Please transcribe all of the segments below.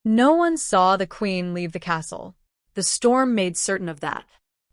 No one saw the queen leave the castle. The storm made certain of that.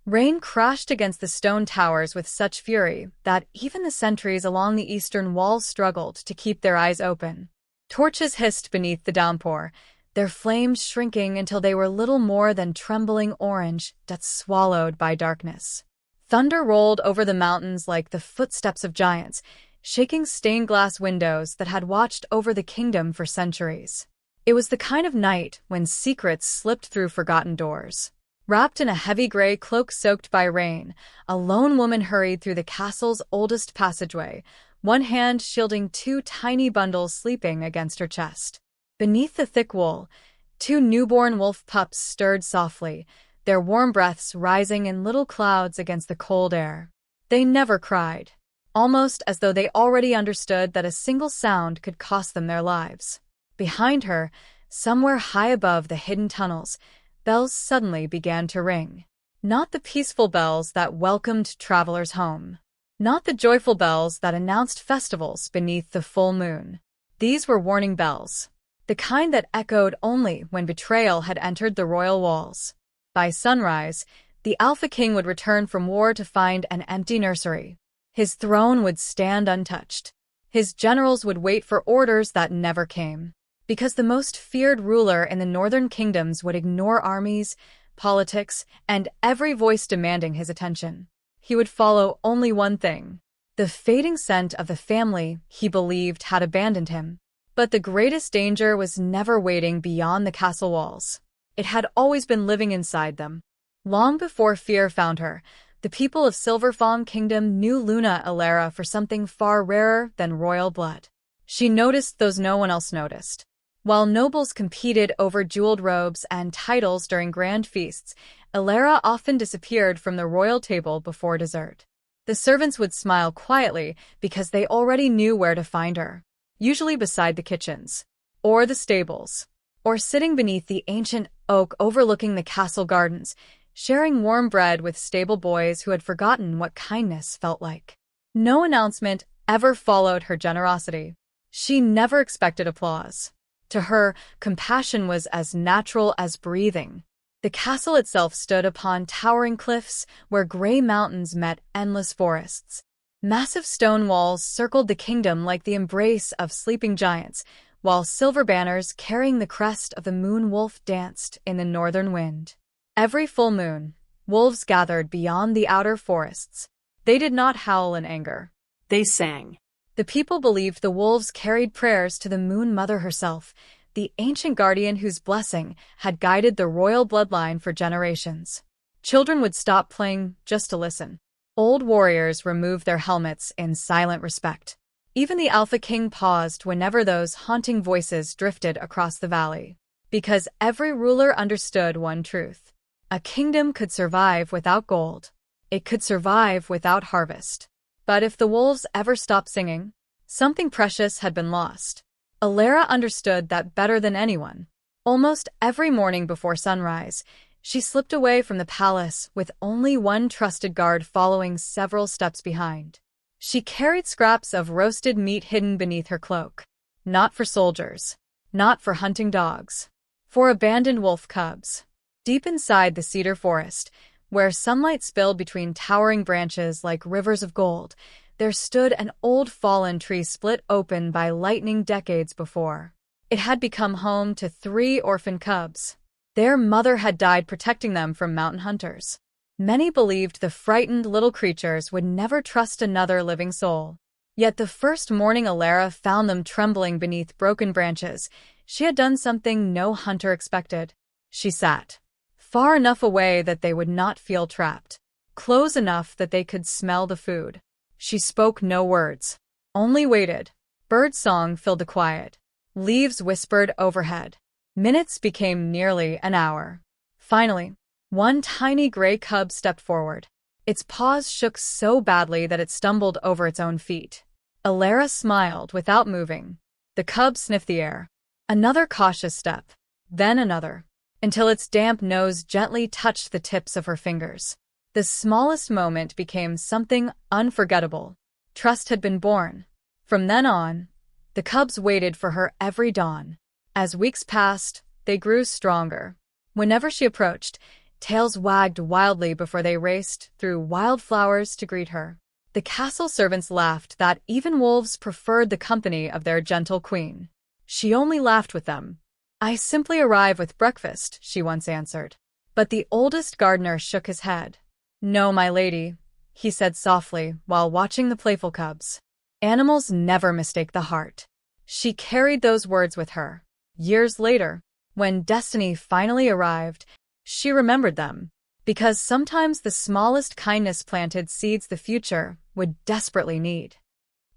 Rain crashed against the stone towers with such fury that even the sentries along the eastern walls struggled to keep their eyes open. Torches hissed beneath the downpour, their flames shrinking until they were little more than trembling orange dust swallowed by darkness. Thunder rolled over the mountains like the footsteps of giants, shaking stained-glass windows that had watched over the kingdom for centuries. It was the kind of night when secrets slipped through forgotten doors. Wrapped in a heavy gray cloak soaked by rain, a lone woman hurried through the castle's oldest passageway, one hand shielding two tiny bundles sleeping against her chest. Beneath the thick wool, two newborn wolf pups stirred softly, their warm breaths rising in little clouds against the cold air. They never cried, almost as though they already understood that a single sound could cost them their lives. Behind her, somewhere high above the hidden tunnels, bells suddenly began to ring. Not the peaceful bells that welcomed travelers home. Not the joyful bells that announced festivals beneath the full moon. These were warning bells, the kind that echoed only when betrayal had entered the royal walls. By sunrise, the Alpha King would return from war to find an empty nursery. His throne would stand untouched. His generals would wait for orders that never came. Because the most feared ruler in the northern kingdoms would ignore armies, politics, and every voice demanding his attention. He would follow only one thing: the fading scent of the family he believed had abandoned him. But the greatest danger was never waiting beyond the castle walls. It had always been living inside them. Long before fear found her, the people of Silverpine Kingdom knew Luna Ilera for something far rarer than royal blood. She noticed those no one else noticed. While nobles competed over jeweled robes and titles during grand feasts, Ilera often disappeared from the royal table before dessert. The servants would smile quietly because they already knew where to find her, usually beside the kitchens, or the stables, or sitting beneath the ancient oak overlooking the castle gardens, sharing warm bread with stable boys who had forgotten what kindness felt like. No announcement ever followed her generosity. She never expected applause. To her, compassion was as natural as breathing. The castle itself stood upon towering cliffs where gray mountains met endless forests. Massive stone walls circled the kingdom like the embrace of sleeping giants, while silver banners carrying the crest of the moon wolf danced in the northern wind. Every full moon, wolves gathered beyond the outer forests. They did not howl in anger. They sang. The people believed the wolves carried prayers to the Moon Mother herself, the ancient guardian whose blessing had guided the royal bloodline for generations. Children would stop playing just to listen. Old warriors removed their helmets in silent respect. Even the Alpha King paused whenever those haunting voices drifted across the valley. Because every ruler understood one truth: a kingdom could survive without gold. It could survive without harvest. But if the wolves ever stopped singing, something precious had been lost. Ilera understood that better than anyone. Almost every morning before sunrise, she slipped away from the palace with only one trusted guard following several steps behind. She carried scraps of roasted meat hidden beneath her cloak. Not for soldiers. Not for hunting dogs. For abandoned wolf cubs. Deep inside the cedar forest, where sunlight spilled between towering branches like rivers of gold, there stood an old fallen tree split open by lightning decades before. It had become home to 3 orphan cubs. Their mother had died protecting them from mountain hunters. Many believed the frightened little creatures would never trust another living soul. Yet the first morning Ilera found them trembling beneath broken branches, she had done something no hunter expected. She sat far enough away that they would not feel trapped, close enough that they could smell the food. She spoke no words, only waited. Bird song filled the quiet. Leaves whispered overhead. Minutes became nearly an hour. Finally, one tiny gray cub stepped forward. Its paws shook so badly that it stumbled over its own feet. Ilera smiled without moving. The cub sniffed the air. Another cautious step, then another, until its damp nose gently touched the tips of her fingers. The smallest moment became something unforgettable. Trust had been born. From then on, the cubs waited for her every dawn. As weeks passed, they grew stronger. Whenever she approached, tails wagged wildly before they raced through wildflowers to greet her. The castle servants laughed that even wolves preferred the company of their gentle queen. She only laughed with them. "I simply arrive with breakfast," she once answered. But the oldest gardener shook his head. "No, my lady," he said softly while watching the playful cubs. "Animals never mistake the heart." She carried those words with her. Years later, when destiny finally arrived, she remembered them, because sometimes the smallest kindness planted seeds the future would desperately need.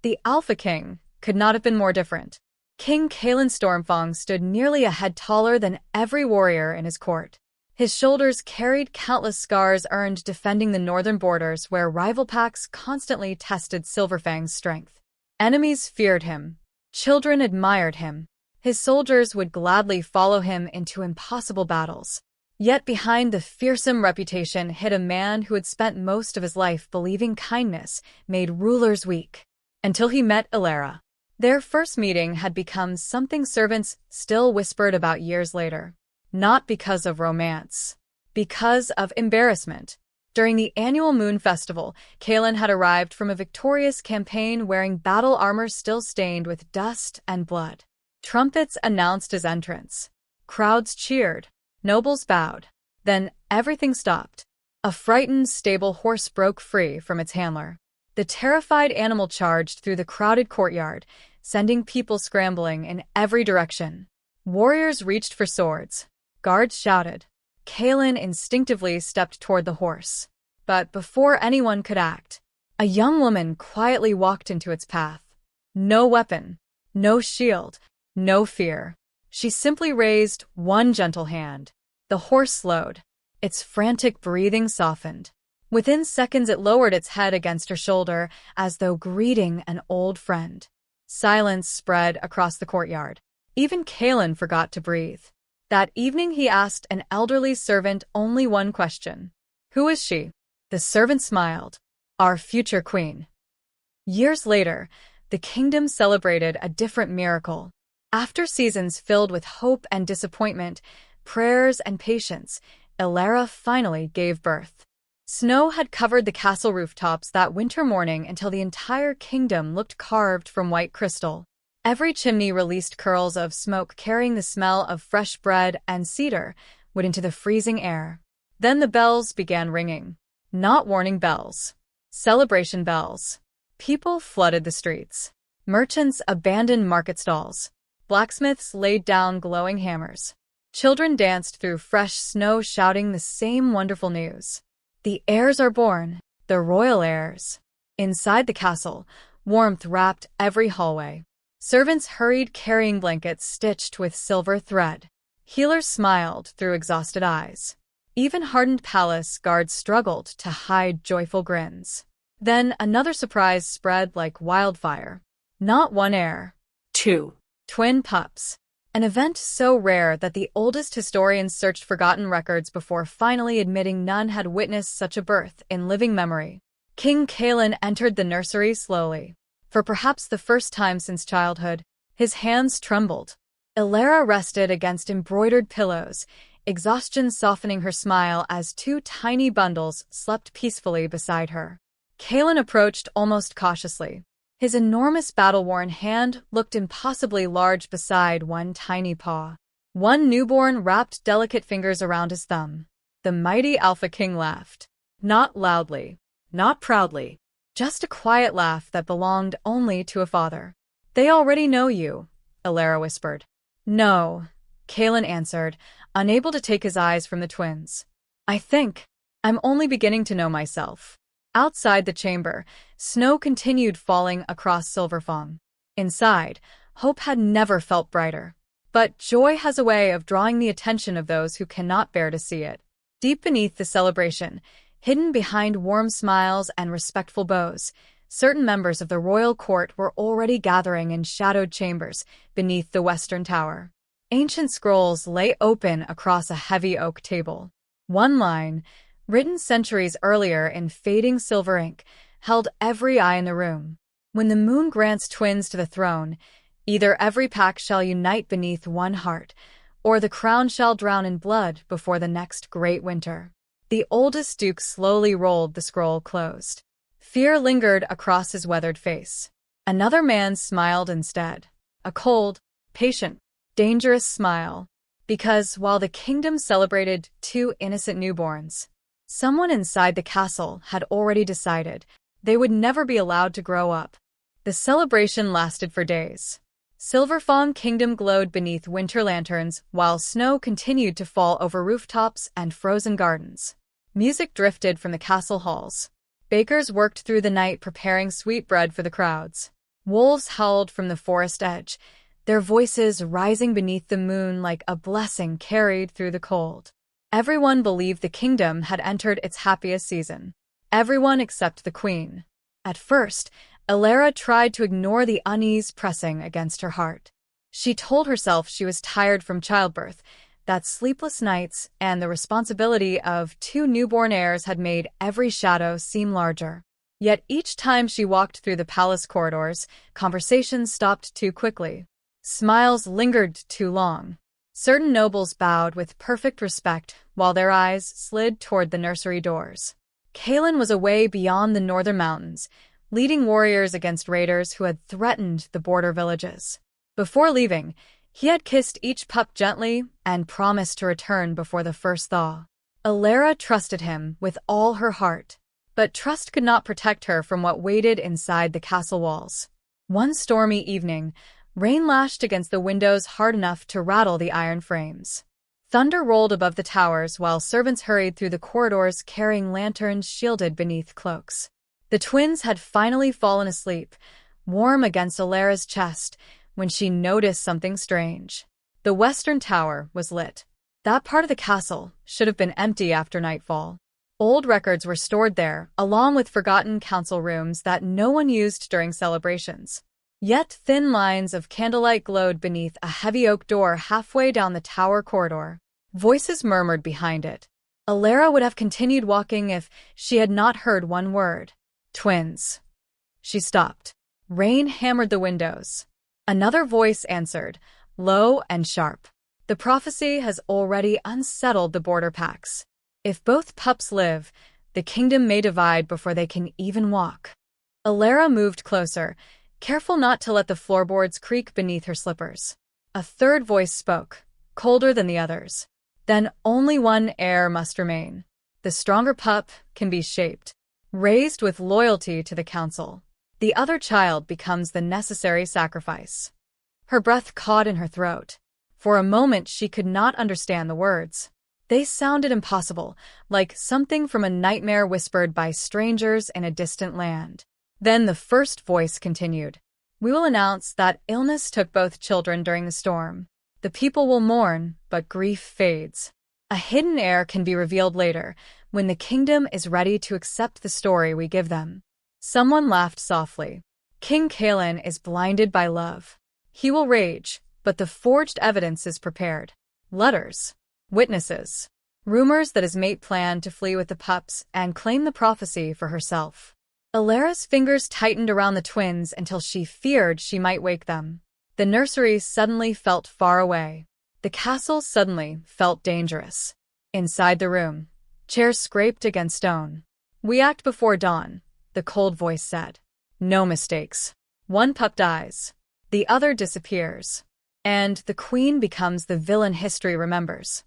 The Alpha King could not have been more different. King Kael Stormfang stood nearly a head taller than every warrior in his court. His shoulders carried countless scars earned defending the northern borders where rival packs constantly tested Silverfang's strength. Enemies feared him. Children admired him. His soldiers would gladly follow him into impossible battles. Yet behind the fearsome reputation hid a man who had spent most of his life believing kindness made rulers weak. Until he met Lyra. Their first meeting had become something servants still whispered about years later. Not because of romance. Because of embarrassment. During the annual Moon Festival, Kael had arrived from a victorious campaign wearing battle armor still stained with dust and blood. Trumpets announced his entrance. Crowds cheered. Nobles bowed. Then everything stopped. A frightened stable horse broke free from its handler. The terrified animal charged through the crowded courtyard, sending people scrambling in every direction. Warriors reached for swords. Guards shouted. Kael instinctively stepped toward the horse. But before anyone could act, a young woman quietly walked into its path. No weapon, no shield, no fear. She simply raised one gentle hand. The horse slowed. Its frantic breathing softened. Within seconds it lowered its head against her shoulder as though greeting an old friend. Silence spread across the courtyard. Even Kael forgot to breathe. That evening he asked an elderly servant only one question. "Who is she?" The servant smiled. "Our future queen." Years later, the kingdom celebrated a different miracle. After seasons filled with hope and disappointment, prayers and patience, Lyra finally gave birth. Snow had covered the castle rooftops that winter morning until the entire kingdom looked carved from white crystal. Every chimney released curls of smoke carrying the smell of fresh bread and cedar wood into the freezing air. Then the bells began ringing. Not warning bells. Celebration bells. People flooded the streets. Merchants abandoned market stalls. Blacksmiths laid down glowing hammers. Children danced through fresh snow shouting the same wonderful news. The heirs are born, the royal heirs. Inside the castle, warmth wrapped every hallway. Servants hurried carrying blankets stitched with silver thread. Healers smiled through exhausted eyes. Even hardened palace guards struggled to hide joyful grins. Then another surprise spread like wildfire. Not one heir. 2. Twin pups. An event so rare that the oldest historians searched forgotten records before finally admitting none had witnessed such a birth in living memory. King Kael entered the nursery slowly. For perhaps the first time since childhood, his hands trembled. Lyra rested against embroidered pillows, exhaustion softening her smile as two tiny bundles slept peacefully beside her. Kael approached almost cautiously. His enormous battle-worn hand looked impossibly large beside one tiny paw. One newborn wrapped delicate fingers around his thumb. The mighty Alpha King laughed. Not loudly, not proudly. Just a quiet laugh that belonged only to a father. "They already know you," Lyra whispered. "No," Kael answered, unable to take his eyes from the twins. "I think I'm only beginning to know myself." Outside the chamber, snow continued falling across Silverfang. Inside, hope had never felt brighter. But joy has a way of drawing the attention of those who cannot bear to see it. Deep beneath the celebration, hidden behind warm smiles and respectful bows, certain members of the royal court were already gathering in shadowed chambers beneath the western tower. Ancient scrolls lay open across a heavy oak table. One line, written centuries earlier in fading silver ink, held every eye in the room. When the moon grants twins to the throne, either every pack shall unite beneath one heart, or the crown shall drown in blood before the next great winter. The oldest duke slowly rolled the scroll closed. Fear lingered across his weathered face. Another man smiled instead. A cold, patient, dangerous smile. Because while the kingdom celebrated 2 innocent newborns, someone inside the castle had already decided they would never be allowed to grow up. The celebration lasted for days. Silverpine Kingdom glowed beneath winter lanterns while snow continued to fall over rooftops and frozen gardens. Music drifted from the castle halls. Bakers worked through the night preparing sweet bread for the crowds. Wolves howled from the forest edge, their voices rising beneath the moon like a blessing carried through the cold. Everyone believed the kingdom had entered its happiest season. Everyone except the queen. At first, Lyra tried to ignore the unease pressing against her heart. She told herself she was tired from childbirth, that sleepless nights and the responsibility of 2 newborn heirs had made every shadow seem larger. Yet each time she walked through the palace corridors, conversations stopped too quickly. Smiles lingered too long. Certain nobles bowed with perfect respect while their eyes slid toward the nursery doors. Kaelin was away beyond the northern mountains, leading warriors against raiders who had threatened the border villages. Before leaving, he had kissed each pup gently and promised to return before the first thaw. Lyra trusted him with all her heart, but trust could not protect her from what waited inside the castle walls. One stormy evening, rain lashed against the windows hard enough to rattle the iron frames. Thunder rolled above the towers while servants hurried through the corridors carrying lanterns shielded beneath cloaks. The twins had finally fallen asleep, warm against Lyra's chest, when she noticed something strange. The western tower was lit. That part of the castle should have been empty after nightfall. Old records were stored there, along with forgotten council rooms that no one used during celebrations. Yet thin lines of candlelight glowed beneath a heavy oak door halfway down the tower corridor. Voices murmured behind it. Lyra would have continued walking if she had not heard one word. Twins. She stopped. Rain hammered the windows. Another voice answered, low and sharp. The prophecy has already unsettled the border packs. If both pups live, the kingdom may divide before they can even walk. Lyra moved closer, careful not to let the floorboards creak beneath her slippers. A third voice spoke, colder than the others. Then only one heir must remain. The stronger pup can be shaped, raised with loyalty to the council. The other child becomes the necessary sacrifice. Her breath caught in her throat. For a moment she could not understand the words. They sounded impossible, like something from a nightmare whispered by strangers in a distant land. Then the first voice continued. We will announce that illness took both children during the storm. The people will mourn, but grief fades. A hidden heir can be revealed later, when the kingdom is ready to accept the story we give them. Someone laughed softly. King Kaelin is blinded by love. He will rage, but the forged evidence is prepared. Letters, witnesses, rumors that his mate planned to flee with the pups and claim the prophecy for herself. Lyra's fingers tightened around the twins until she feared she might wake them. The nursery suddenly felt far away. The castle suddenly felt dangerous. Inside the room, chairs scraped against stone. We act before dawn, the cold voice said. No mistakes. One pup dies. The other disappears. And the queen becomes the villain history remembers.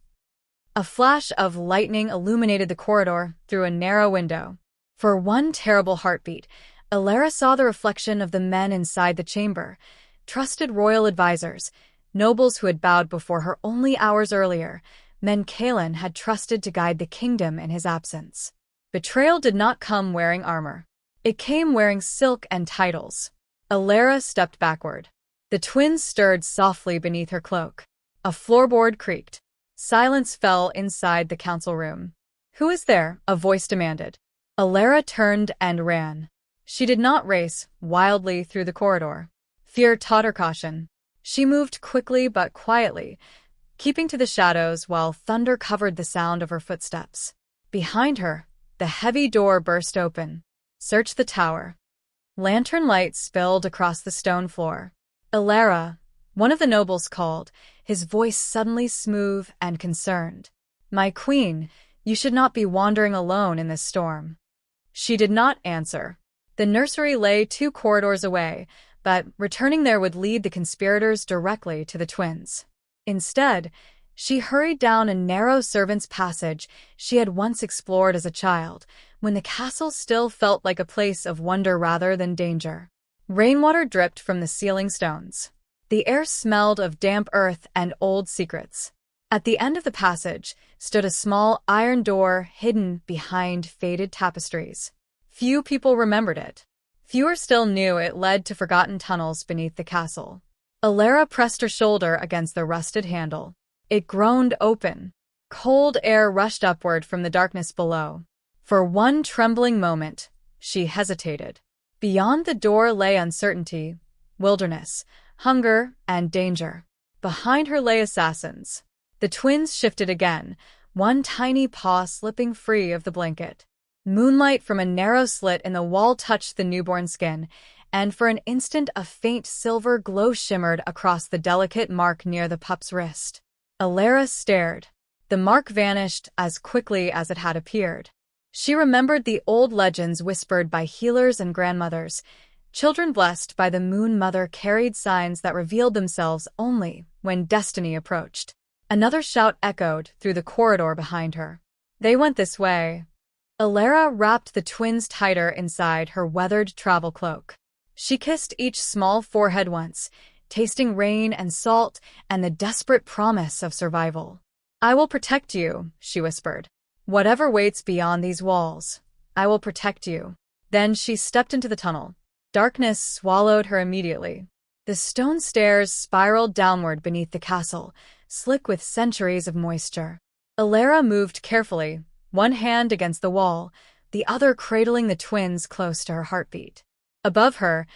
A flash of lightning illuminated the corridor through a narrow window. For one terrible heartbeat, Lyra saw the reflection of the men inside the chamber, trusted royal advisors, nobles who had bowed before her only hours earlier, men Kaelin had trusted to guide the kingdom in his absence. Betrayal did not come wearing armor. It came wearing silk and titles. Lyra stepped backward. The twins stirred softly beneath her cloak. A floorboard creaked. Silence fell inside the council room. Who is there? A voice demanded. Lyra turned and ran. She did not race wildly through the corridor. Fear taught her caution. She moved quickly but quietly, keeping to the shadows while thunder covered the sound of her footsteps. Behind her, the heavy door burst open. Search the tower. Lantern light spilled across the stone floor. Lyra, One of the nobles called, his voice suddenly smooth and concerned. "My queen, you should not be wandering alone in this storm." She did not answer. The nursery lay 2 corridors away, but returning there would lead the conspirators directly to the twins. Instead, she hurried down a narrow servants' passage she had once explored as a child, when the castle still felt like a place of wonder rather than danger. Rainwater dripped from the ceiling stones. The air smelled of damp earth and old secrets. At the end of the passage stood a small iron door hidden behind faded tapestries. Few people remembered it. Fewer still knew it led to forgotten tunnels beneath the castle. Lyra pressed her shoulder against the rusted handle. It groaned open. Cold air rushed upward from the darkness below. For one trembling moment, she hesitated. Beyond the door lay uncertainty, wilderness, hunger, and danger. Behind her lay assassins. The twins shifted again, one tiny paw slipping free of the blanket. Moonlight from a narrow slit in the wall touched the newborn skin, and for an instant a faint silver glow shimmered across the delicate mark near the pup's wrist. Lyra stared. The mark vanished as quickly as it had appeared. She remembered the old legends whispered by healers and grandmothers. Children blessed by the Moon Mother carried signs that revealed themselves only when destiny approached. Another shout echoed through the corridor behind her. They went this way. Lyra wrapped the twins tighter inside her weathered travel cloak. She kissed each small forehead once, tasting rain and salt and the desperate promise of survival. "I will protect you," she whispered. "Whatever waits beyond these walls, I will protect you." Then she stepped into the tunnel. Darkness swallowed her immediately. The stone stairs spiraled downward beneath the castle, slick with centuries of moisture. Lyra moved carefully, one hand against the wall, the other cradling the twins close to her heartbeat. Above her,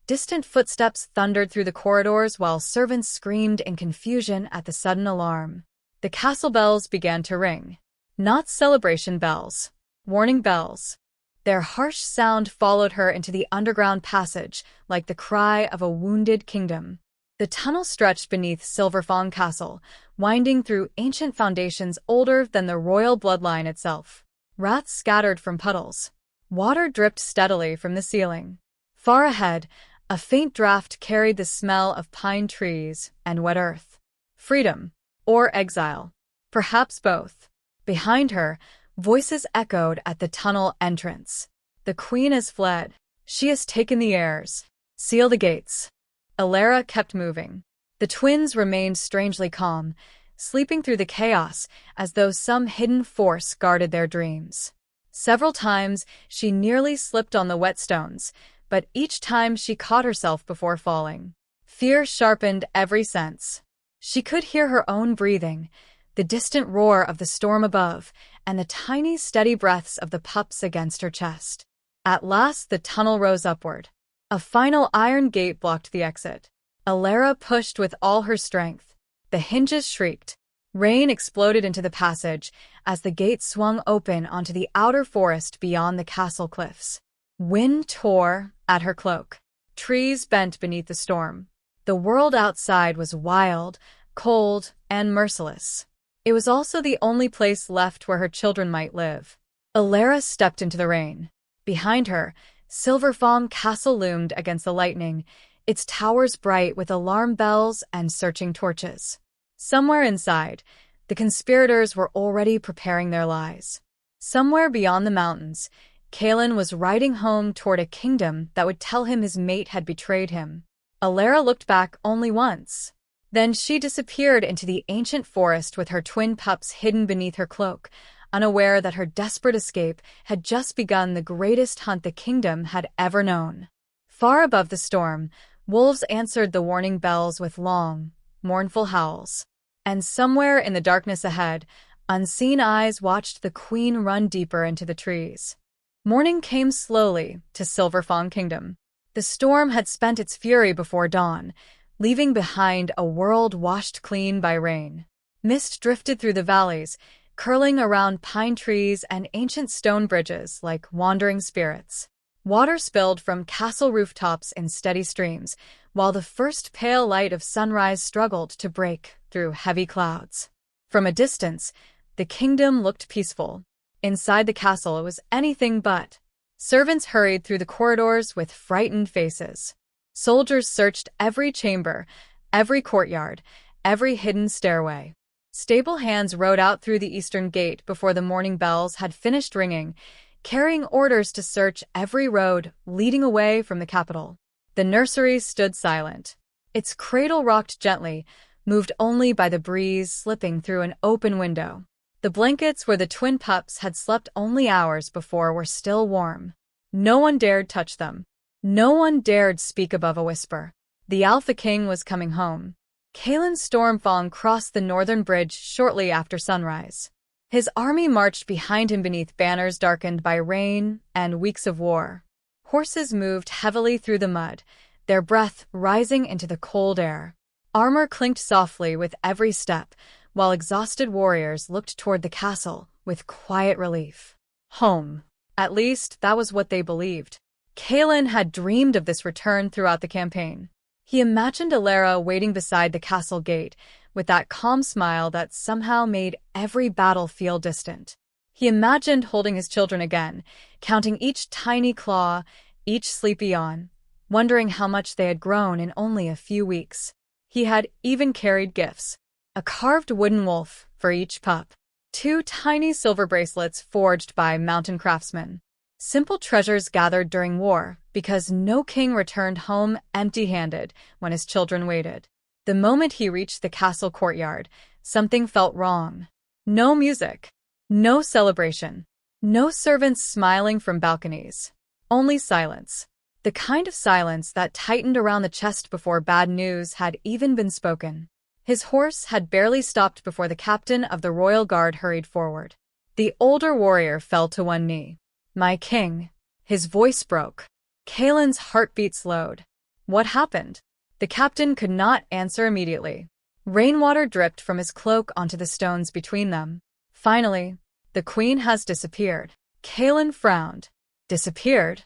distant footsteps thundered through the corridors while servants screamed in confusion at the sudden alarm. The castle bells began to ring. Not celebration bells, warning bells. Their harsh sound followed her into the underground passage like the cry of a wounded kingdom. The tunnel stretched beneath Silverpine Castle, winding through ancient foundations older than the royal bloodline itself. Rats scattered from puddles. Water dripped steadily from the ceiling. Far ahead, a faint draft carried the smell of pine trees and wet earth. Freedom, or exile. Perhaps both. Behind her, voices echoed at the tunnel entrance. "The queen has fled. She has taken the heirs. Seal the gates." Lyra kept moving. The twins remained strangely calm, sleeping through the chaos as though some hidden force guarded their dreams. Several times she nearly slipped on the wet stones, but each time she caught herself before falling. Fear sharpened every sense. She could hear her own breathing, the distant roar of the storm above, and the tiny, steady breaths of the pups against her chest. At last the tunnel rose upward. A final iron gate blocked the exit. Lyra pushed with all her strength. The hinges shrieked. Rain exploded into the passage as the gate swung open onto the outer forest beyond the castle cliffs. Wind tore at her cloak. Trees bent beneath the storm. The world outside was wild, cold, and merciless. It was also the only place left where her children might live. Lyra stepped into the rain. Behind her, Silverpine Castle loomed against the lightning, its towers bright with alarm bells and searching torches. Somewhere inside, the conspirators were already preparing their lies. Somewhere beyond the mountains, Kaelin was riding home toward a kingdom that would tell him his mate had betrayed him. Lyra looked back only once. Then she disappeared into the ancient forest with her twin pups hidden beneath her cloak, unaware that her desperate escape had just begun the greatest hunt the kingdom had ever known. Far above the storm, wolves answered the warning bells with long, mournful howls. And somewhere in the darkness ahead, unseen eyes watched the queen run deeper into the trees. Morning came slowly to Silverpine Kingdom. The storm had spent its fury before dawn, leaving behind a world washed clean by rain. Mist drifted through the valleys, curling around pine trees and ancient stone bridges like wandering spirits. Water spilled from castle rooftops in steady streams, while the first pale light of sunrise struggled to break through heavy clouds. From a distance, the kingdom looked peaceful. Inside the castle, it was anything but. Servants hurried through the corridors with frightened faces. Soldiers searched every chamber, every courtyard, every hidden stairway. Stable hands rode out through the eastern gate before the morning bells had finished ringing, carrying orders to search every road leading away from the capital. The nursery stood silent. Its cradle rocked gently, moved only by the breeze slipping through an open window. The blankets where the twin pups had slept only hours before were still warm. No one dared touch them. No one dared speak above a whisper. The Alpha King was coming home. Kaelan Stormfang crossed the northern bridge shortly after sunrise. His army marched behind him beneath banners darkened by rain and weeks of war. Horses moved heavily through the mud, their breath rising into the cold air. Armor clinked softly with every step, while exhausted warriors looked toward the castle with quiet relief. Home. At least, that was what they believed. Kaelan had dreamed of this return throughout the campaign. He imagined Lyra waiting beside the castle gate, with that calm smile that somehow made every battle feel distant. He imagined holding his children again, counting each tiny claw, each sleepy yawn, wondering how much they had grown in only a few weeks. He had even carried gifts. A carved wooden wolf for each pup. 2 tiny silver bracelets forged by mountain craftsmen. Simple treasures gathered during war, because no king returned home empty-handed when his children waited. The moment he reached the castle courtyard, something felt wrong. No music. No celebration. No servants smiling from balconies. Only silence. The kind of silence that tightened around the chest before bad news had even been spoken. His horse had barely stopped before the captain of the royal guard hurried forward. The older warrior fell to one knee. "My king." His voice broke. Kaelan's heartbeat slowed. What happened? The captain could not answer immediately. Rainwater dripped from his cloak onto the stones between them. Finally, "The queen has disappeared." Kaelan frowned. Disappeared?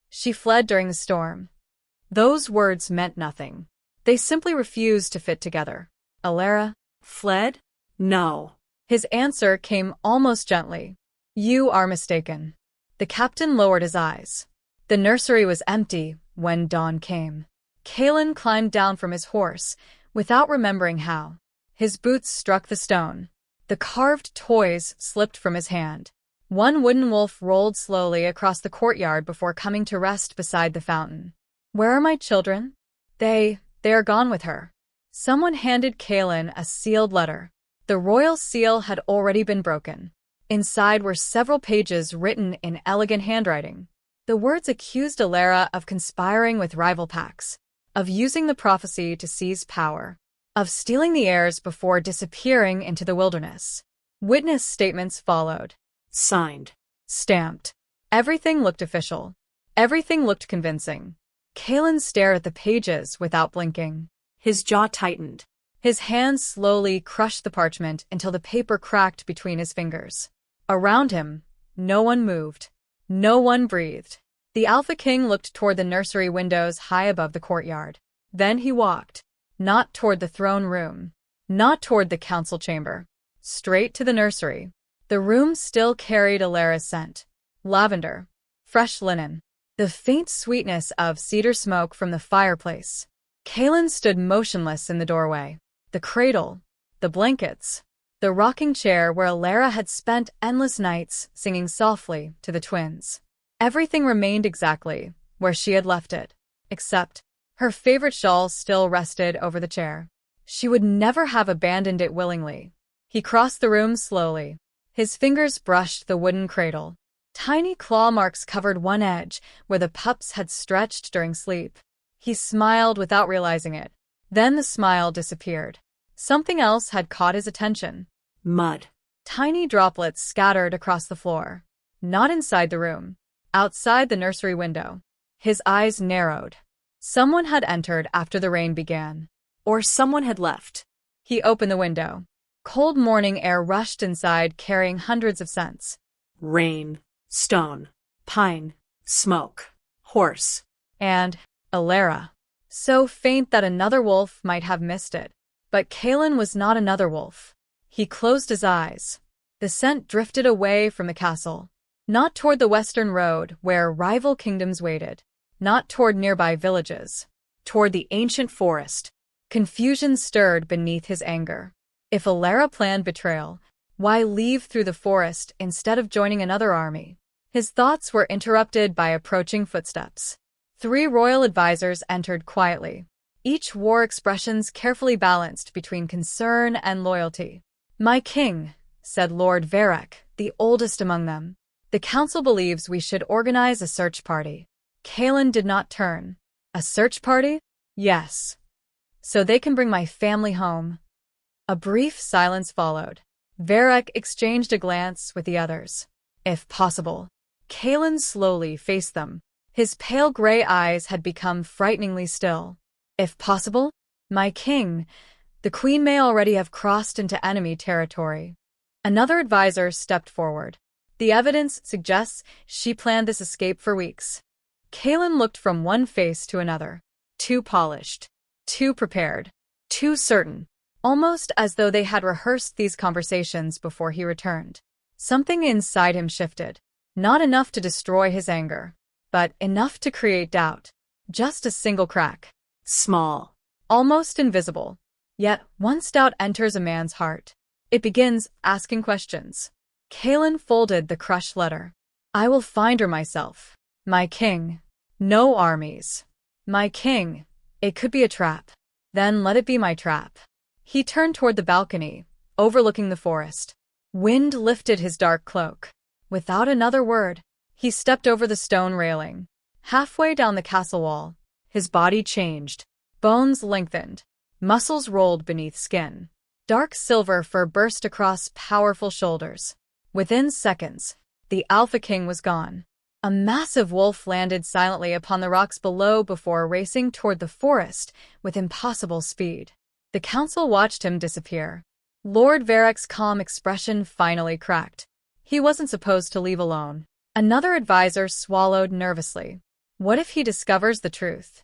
She fled during the storm. Those words meant nothing. They simply refused to fit together. Lyra fled? No. His answer came almost gently. You are mistaken. The captain lowered his eyes. The nursery was empty when dawn came. Kaelan climbed down from his horse, without remembering how. His boots struck the stone. The carved toys slipped from his hand. One wooden wolf rolled slowly across the courtyard before coming to rest beside the fountain. Where are my children? They are gone with her. Someone handed Kaelan a sealed letter. The royal seal had already been broken. Inside were several pages written in elegant handwriting. The words accused Lyra of conspiring with rival packs, of using the prophecy to seize power, of stealing the heirs before disappearing into the wilderness. Witness statements followed. Signed. Stamped. Everything looked official. Everything looked convincing. Kaelan stared at the pages without blinking. His jaw tightened. His hands slowly crushed the parchment until the paper cracked between his fingers. Around him, no one moved. No one breathed. The Alpha King looked toward the nursery windows high above the courtyard. Then he walked. Not toward the throne room. Not toward the council chamber. Straight to the nursery. The room still carried Lyra's scent. Lavender. Fresh linen. The faint sweetness of cedar smoke from the fireplace. Kaelan stood motionless in the doorway. The cradle. The blankets. The rocking chair where Lyra had spent endless nights singing softly to the twins. Everything remained exactly where she had left it, except her favorite shawl still rested over the chair. She would never have abandoned it willingly. He crossed the room slowly. His fingers brushed the wooden cradle. Tiny claw marks covered one edge where the pups had stretched during sleep. He smiled without realizing it. Then the smile disappeared. Something else had caught his attention. Mud. Tiny droplets scattered across the floor. Not inside the room. Outside the nursery window. His eyes narrowed. Someone had entered after the rain began. Or someone had left. He opened the window. Cold morning air rushed inside, carrying hundreds of scents. Rain, stone, pine, smoke, horse, and Lyra. so faint that another wolf might have missed it. But Kaelin was not another wolf. He closed his eyes. The scent drifted away from the castle. Not toward the western road, where rival kingdoms waited. Not toward nearby villages. Toward the ancient forest. Confusion stirred beneath his anger. If Lyra planned betrayal, why leave through the forest instead of joining another army? His thoughts were interrupted by approaching footsteps. 3 royal advisors entered quietly. Each wore expressions carefully balanced between concern and loyalty. "My king," said Lord Varek, the oldest among them. "The council believes we should organize a search party." Kaelin did not turn. "A search party?" "Yes. So they can bring my family home." A brief silence followed. Varek exchanged a glance with the others. "If possible." Kaelin slowly faced them. His pale gray eyes had become frighteningly still. "If possible? My king, the queen may already have crossed into enemy territory." Another advisor stepped forward. "The evidence suggests she planned this escape for weeks." Kaelin looked from one face to another. Too polished. Too prepared. Too certain. Almost as though they had rehearsed these conversations before he returned. Something inside him shifted. Not enough to destroy his anger, but enough to create doubt. Just a single crack. Small. Almost invisible. Yet, once doubt enters a man's heart, it begins asking questions. Kaelin folded the crushed letter. "I will find her myself. My king. No armies. My king. It could be a trap. Then let it be my trap." He turned toward the balcony, overlooking the forest. Wind lifted his dark cloak. Without another word, he stepped over the stone railing. Halfway down the castle wall, his body changed. Bones lengthened. Muscles rolled beneath skin. Dark silver fur burst across powerful shoulders. Within seconds, the Alpha King was gone. A massive wolf landed silently upon the rocks below before racing toward the forest with impossible speed. The council watched him disappear. Lord Varek's calm expression finally cracked. He wasn't supposed to leave alone. Another advisor swallowed nervously. What if he discovers the truth?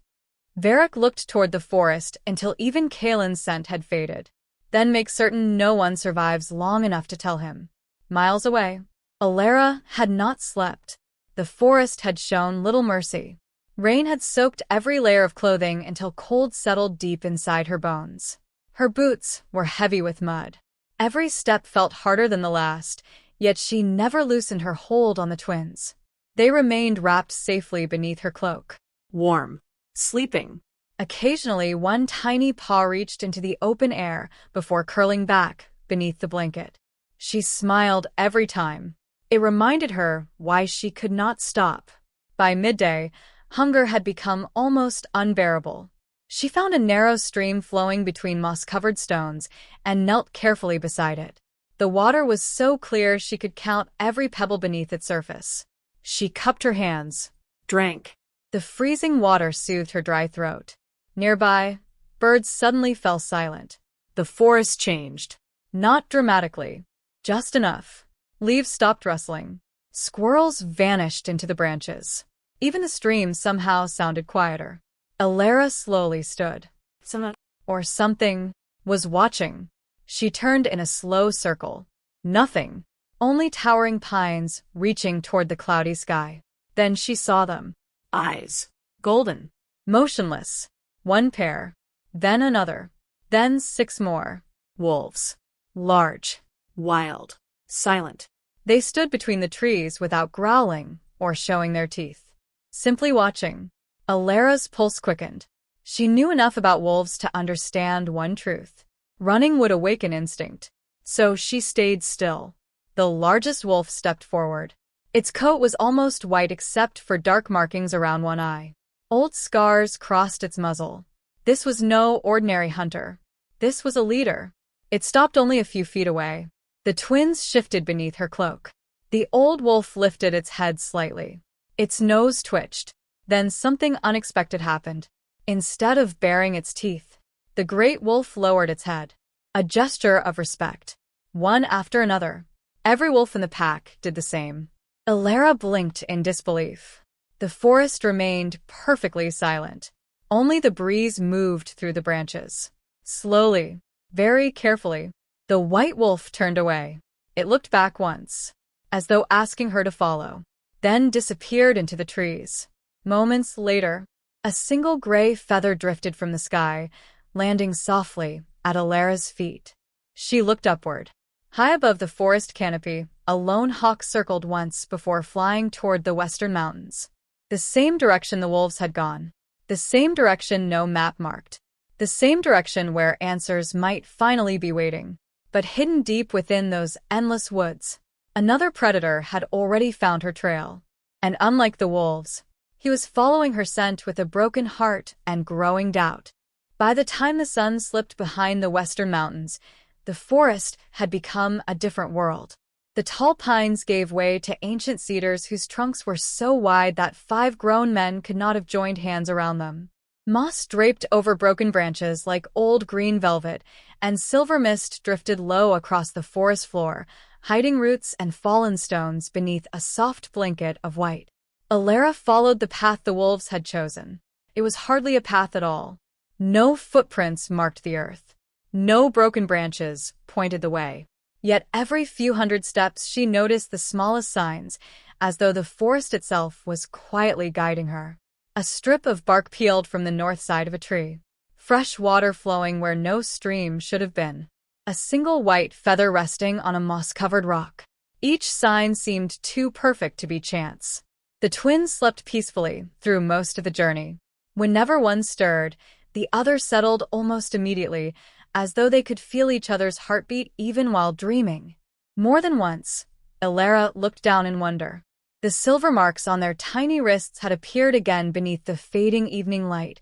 Varek looked toward the forest until even Kaelin's scent had faded. Then make certain no one survives long enough to tell him. Miles away, Lyra had not slept. The forest had shown little mercy. Rain had soaked every layer of clothing until cold settled deep inside her bones. Her boots were heavy with mud. Every step felt harder than the last, yet she never loosened her hold on the twins. They remained wrapped safely beneath her cloak. Warm. Sleeping. Occasionally, one tiny paw reached into the open air before curling back beneath the blanket. She smiled every time. It reminded her why she could not stop. By midday, hunger had become almost unbearable. She found a narrow stream flowing between moss-covered stones and knelt carefully beside it. The water was so clear she could count every pebble beneath its surface. She cupped her hands, drank. The freezing water soothed her dry throat. Nearby, birds suddenly fell silent. The forest changed. Not dramatically. Just enough. Leaves stopped rustling. Squirrels vanished into the branches. Even the stream somehow sounded quieter. Lyra slowly stood. Someone, or something, was watching. She turned in a slow circle. Nothing. Only towering pines reaching toward the cloudy sky. Then she saw them. Eyes. Golden. Motionless. One pair. Then another. Then 6 more. Wolves. Large. Wild. Silent. They stood between the trees without growling or showing their teeth. Simply watching. Lyra's pulse quickened. She knew enough about wolves to understand one truth. Running would awaken instinct. So she stayed still. The largest wolf stepped forward. Its coat was almost white except for dark markings around one eye. Old scars crossed its muzzle. This was no ordinary hunter. This was a leader. It stopped only a few feet away. The twins shifted beneath her cloak. The old wolf lifted its head slightly. Its nose twitched. Then something unexpected happened. Instead of baring its teeth, the great wolf lowered its head. A gesture of respect. One after another. Every wolf in the pack did the same. Lyra blinked in disbelief. The forest remained perfectly silent. Only the breeze moved through the branches. Slowly, very carefully, the white wolf turned away. It looked back once, as though asking her to follow, then disappeared into the trees. Moments later, a single gray feather drifted from the sky, landing softly at Lyra's feet. She looked upward. High above the forest canopy, a lone hawk circled once before flying toward the western mountains. The same direction the wolves had gone. The same direction no map marked. The same direction where answers might finally be waiting. But hidden deep within those endless woods, another predator had already found her trail. And unlike the wolves, he was following her scent with a broken heart and growing doubt. By the time the sun slipped behind the western mountains, the forest had become a different world. The tall pines gave way to ancient cedars whose trunks were so wide that 5 grown men could not have joined hands around them. Moss draped over broken branches like old green velvet, and silver mist drifted low across the forest floor, hiding roots and fallen stones beneath a soft blanket of white. Lyra followed the path the wolves had chosen. It was hardly a path at all. No footprints marked the earth. No broken branches pointed the way. Yet every few hundred steps she noticed the smallest signs, as though the forest itself was quietly guiding her. A strip of bark peeled from the north side of a tree. Fresh water flowing where no stream should have been. A single white feather resting on a moss-covered rock. Each sign seemed too perfect to be chance. The twins slept peacefully through most of the journey. Whenever one stirred, the other settled almost immediately, as though they could feel each other's heartbeat even while dreaming. More than once, Lyra looked down in wonder. The silver marks on their tiny wrists had appeared again beneath the fading evening light,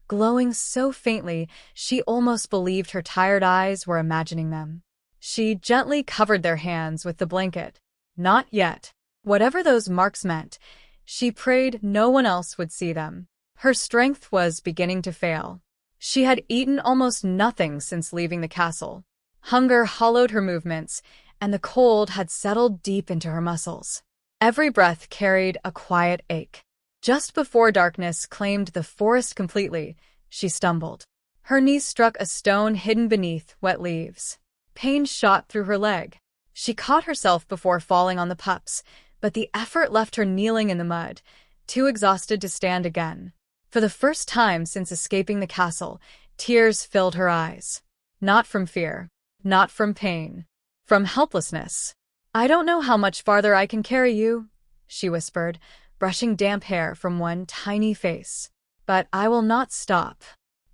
glowing so faintly she almost believed her tired eyes were imagining them. She gently covered their hands with the blanket. Not yet. Whatever those marks meant, she prayed no one else would see them. Her strength was beginning to fail. She had eaten almost nothing since leaving the castle. Hunger hollowed her movements, and the cold had settled deep into her muscles. Every breath carried a quiet ache. Just before darkness claimed the forest completely, she stumbled. Her knees struck a stone hidden beneath wet leaves. Pain shot through her leg. She caught herself before falling on the pups, but the effort left her kneeling in the mud, too exhausted to stand again. For the first time since escaping the castle, tears filled her eyes. Not from fear, not from pain, from helplessness. "I don't know how much farther I can carry you," she whispered, brushing damp hair from one tiny face. "But I will not stop."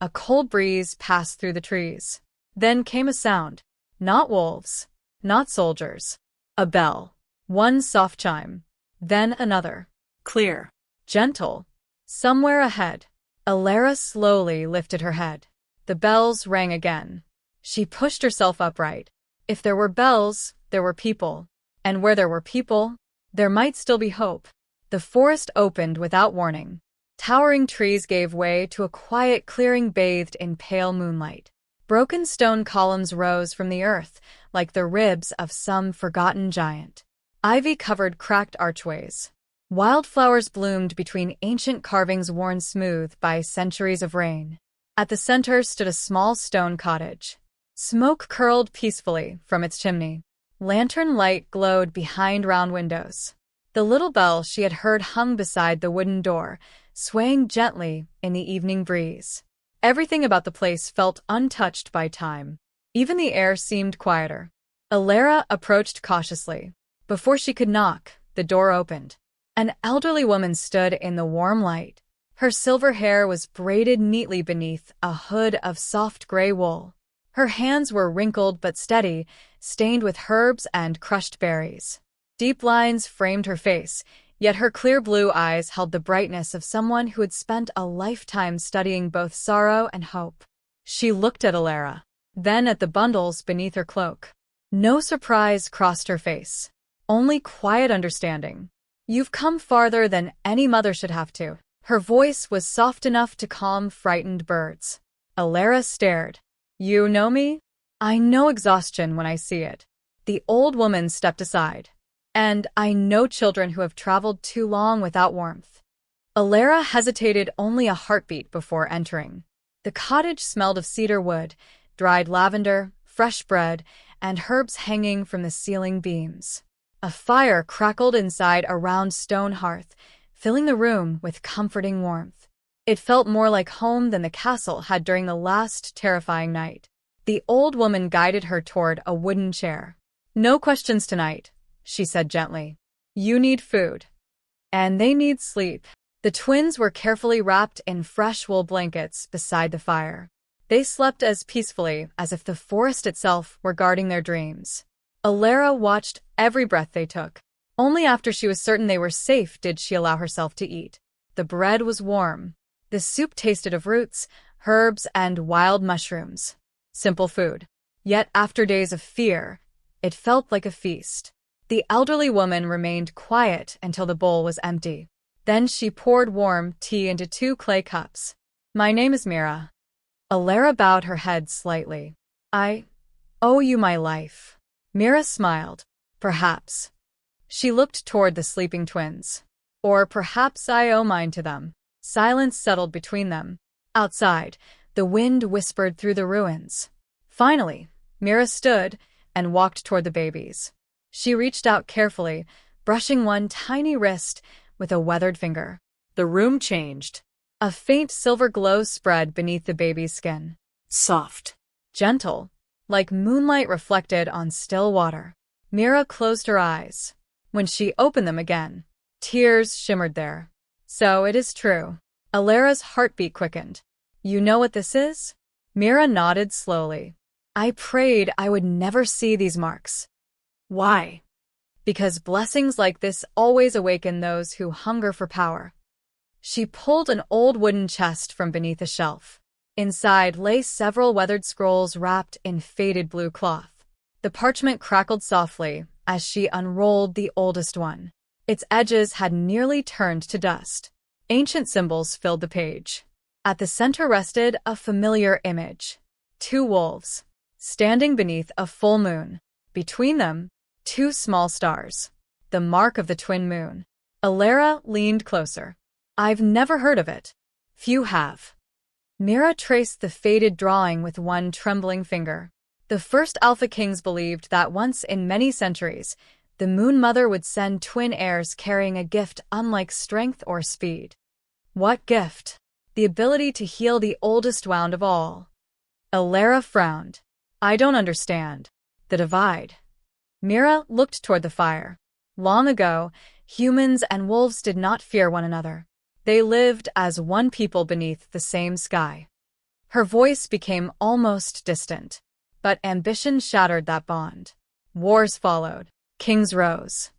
A cold breeze passed through the trees. Then came a sound. Not wolves, not soldiers. A bell. One soft chime. Then another. Clear. Gentle. Somewhere ahead. Lyra slowly lifted her head. The bells rang again. She pushed herself upright. If there were bells, there were people. And where there were people, there might still be hope. The forest opened without warning. Towering trees gave way to a quiet clearing bathed in pale moonlight. Broken stone columns rose from the earth, like the ribs of some forgotten giant. Ivy covered cracked archways. Wildflowers bloomed between ancient carvings worn smooth by centuries of rain. At the center stood a small stone cottage. Smoke curled peacefully from its chimney. Lantern light glowed behind round windows. The little bell she had heard hung beside the wooden door, swaying gently in the evening breeze. Everything about the place felt untouched by time. Even the air seemed quieter. Lyra approached cautiously. Before she could knock, the door opened. An elderly woman stood in the warm light. Her silver hair was braided neatly beneath a hood of soft gray wool. Her hands were wrinkled but steady, stained with herbs and crushed berries. Deep lines framed her face, yet her clear blue eyes held the brightness of someone who had spent a lifetime studying both sorrow and hope. She looked at Lyra, then at the bundles beneath her cloak. No surprise crossed her face, only quiet understanding. "You've come farther than any mother should have to." Her voice was soft enough to calm frightened birds. Lyra stared. "You know me?" "I know exhaustion when I see it." The old woman stepped aside. "And I know children who have traveled too long without warmth." Alara hesitated only a heartbeat before entering. The cottage smelled of cedar wood, dried lavender, fresh bread, and herbs hanging from the ceiling beams. A fire crackled inside a round stone hearth, filling the room with comforting warmth. It felt more like home than the castle had during the last terrifying night. The old woman guided her toward a wooden chair. "No questions tonight," she said gently. "You need food. And they need sleep." The twins were carefully wrapped in fresh wool blankets beside the fire. They slept as peacefully as if the forest itself were guarding their dreams. Alara watched every breath they took. Only after she was certain they were safe did she allow herself to eat. The bread was warm. The soup tasted of roots, herbs, and wild mushrooms. Simple food. Yet after days of fear, it felt like a feast. The elderly woman remained quiet until the bowl was empty. Then she poured warm tea into 2 clay cups. "My name is Mira." Alara bowed her head slightly. "I owe you my life." Mira smiled. "Perhaps." She looked toward the sleeping twins. "Or perhaps I owe mine to them." Silence settled between them. Outside, the wind whispered through the ruins. Finally, Mira stood and walked toward the babies. She reached out carefully, brushing one tiny wrist with a weathered finger. The room changed. A faint silver glow spread beneath the baby's skin. Soft. Gentle, like moonlight reflected on still water. Mira closed her eyes. When she opened them again, tears shimmered there. "So it is true." Alara's heartbeat quickened. "You know what this is?" Mira nodded slowly. "I prayed I would never see these marks." "Why?" "Because blessings like this always awaken those who hunger for power." She pulled an old wooden chest from beneath a shelf. Inside lay several weathered scrolls wrapped in faded blue cloth. The parchment crackled softly as she unrolled the oldest one. Its edges had nearly turned to dust. Ancient symbols filled the page. At the center rested a familiar image. 2 wolves, standing beneath a full moon. Between them, 2 small stars. The mark of the twin moon. Alara leaned closer. "I've never heard of it." "Few have." Mira traced the faded drawing with one trembling finger. The first Alpha Kings believed that once in many centuries, the Moon Mother would send twin heirs carrying a gift unlike strength or speed. What gift? The ability to heal the oldest wound of all. Alara frowned. "I don't understand. The divide." Mira looked toward the fire. Long ago, humans and wolves did not fear one another. They lived as one people beneath the same sky. Her voice became almost distant, but ambition shattered that bond. Wars followed. Kings rose.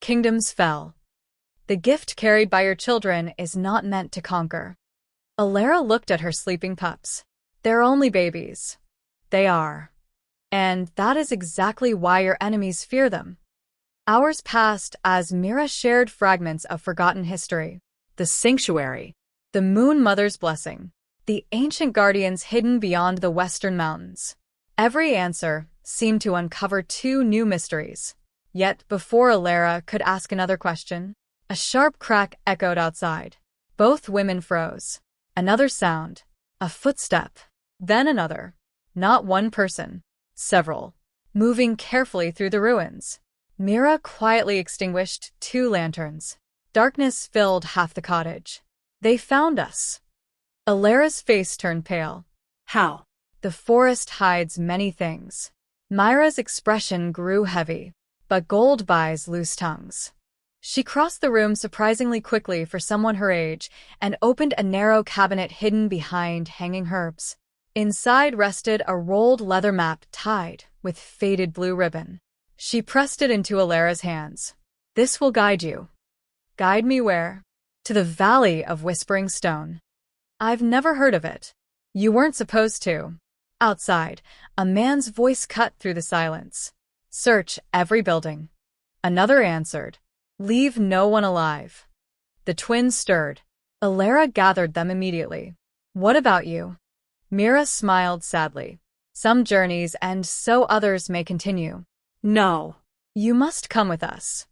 Kingdoms fell. The gift carried by your children is not meant to conquer. Alara looked at her sleeping pups. "They're only babies." "They are. And that is exactly why your enemies fear them." Hours passed as Mira shared fragments of forgotten history. The sanctuary. The Moon Mother's blessing. The ancient guardians hidden beyond the western mountains. Every answer seemed to uncover 2 new mysteries. Yet before Alara could ask another question, a sharp crack echoed outside. Both women froze. Another sound. A footstep. Then another. Not one person. Several. Moving carefully through the ruins. Mira quietly extinguished 2 lanterns. Darkness filled half the cottage. "They found us." Alara's face turned pale. "How?" "The forest hides many things." Myra's expression grew heavy, but gold buys loose tongues. She crossed the room surprisingly quickly for someone her age and opened a narrow cabinet hidden behind hanging herbs. Inside rested a rolled leather map tied with faded blue ribbon. She pressed it into Alara's hands. "This will guide you." "Guide me where?" "To the Valley of Whispering Stone." "I've never heard of it." "You weren't supposed to." Outside, a man's voice cut through the silence. "Search every building." Another answered. "Leave no one alive." The twins stirred. Alara gathered them immediately. "What about you?" Mira smiled sadly. "Some journeys and so others may continue." "No." "You must come with us."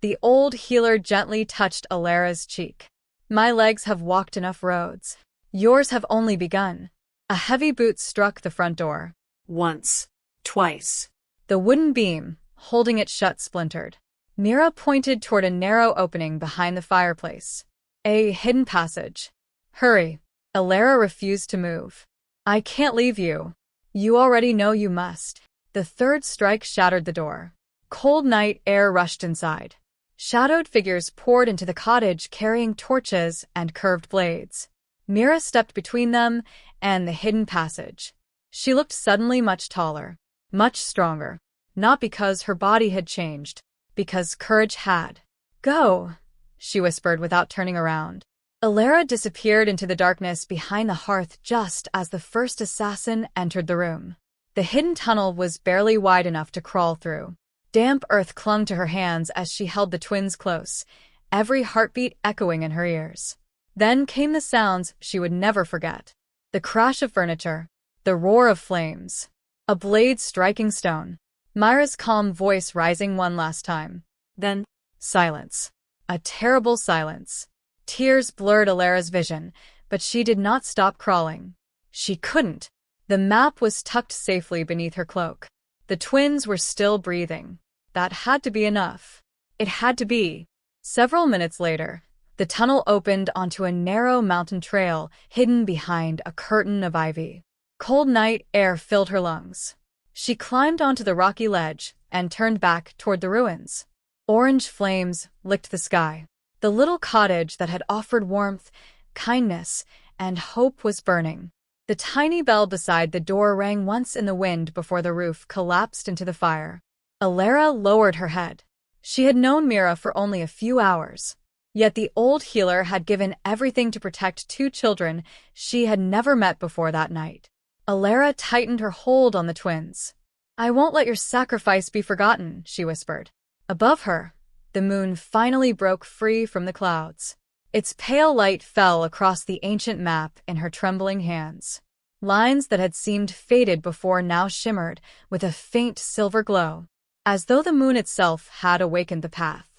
The old healer gently touched Alara's cheek. My legs have walked enough roads. Yours have only begun. A heavy boot struck the front door. Once. Twice. The wooden beam, holding it shut, splintered. Mira pointed toward a narrow opening behind the fireplace. A hidden passage. Hurry. Lyra refused to move. I can't leave you. You already know you must. The third strike shattered the door. Cold night air rushed inside. Shadowed figures poured into the cottage carrying torches and curved blades. Mira stepped between them and the hidden passage. She looked suddenly much taller, much stronger, not because her body had changed, because courage had. Go, she whispered without turning around. Lyra disappeared into the darkness behind the hearth just as the first assassin entered the room. The hidden tunnel was barely wide enough to crawl through. Damp earth clung to her hands as she held the twins close, every heartbeat echoing in her ears. Then came the sounds she would never forget. The crash of furniture, the roar of flames, a blade striking stone, Myra's calm voice rising one last time. Then, silence. A terrible silence. Tears blurred Lyra's vision, but she did not stop crawling. She couldn't. The map was tucked safely beneath her cloak. The twins were still breathing. That had to be enough. It had to be. Several minutes later, the tunnel opened onto a narrow mountain trail hidden behind a curtain of ivy. Cold night air filled her lungs. She climbed onto the rocky ledge and turned back toward the ruins. Orange flames licked the sky. The little cottage that had offered warmth, kindness, and hope was burning. The tiny bell beside the door rang once in the wind before the roof collapsed into the fire. Lyra lowered her head. She had known Mira for only a few hours. Yet the old healer had given everything to protect two children she had never met before that night. Lyra tightened her hold on the twins. I won't let your sacrifice be forgotten, she whispered. Above her, the moon finally broke free from the clouds. Its pale light fell across the ancient map in her trembling hands. Lines that had seemed faded before now shimmered with a faint silver glow, as though the moon itself had awakened the path.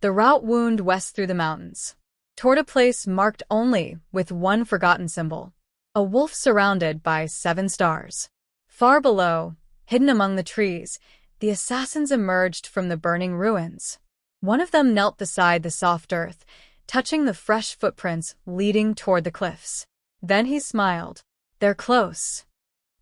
The route wound west through the mountains, toward a place marked only with one forgotten symbol, a wolf surrounded by 7 stars. Far below, hidden among the trees, the assassins emerged from the burning ruins. One of them knelt beside the soft earth, touching the fresh footprints leading toward the cliffs. Then he smiled. They're close.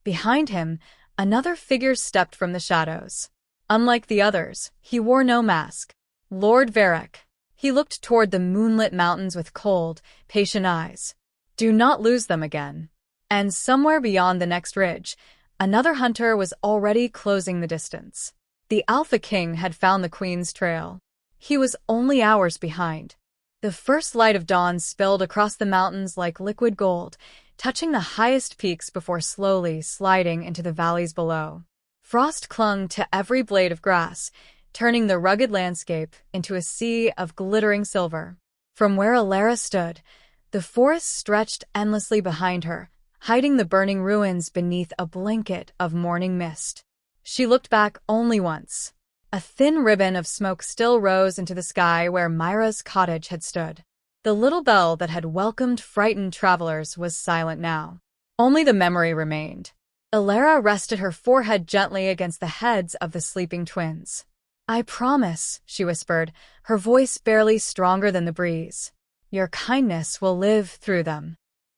Behind him, another figure stepped from the shadows. Unlike the others, he wore no mask. Lord Varric. He looked toward the moonlit mountains with cold, patient eyes. Do not lose them again. And somewhere beyond the next ridge, another hunter was already closing the distance. The Alpha King had found the Queen's trail. He was only hours behind. The first light of dawn spilled across the mountains like liquid gold, touching the highest peaks before slowly sliding into the valleys below. Frost clung to every blade of grass, turning the rugged landscape into a sea of glittering silver. From where Lyra stood, the forest stretched endlessly behind her, hiding the burning ruins beneath a blanket of morning mist. She looked back only once. A thin ribbon of smoke still rose into the sky where Myra's cottage had stood. The little bell that had welcomed frightened travelers was silent now. Only the memory remained. Lyra rested her forehead gently against the heads of the sleeping twins. I promise, she whispered, her voice barely stronger than the breeze. Your kindness will live through them.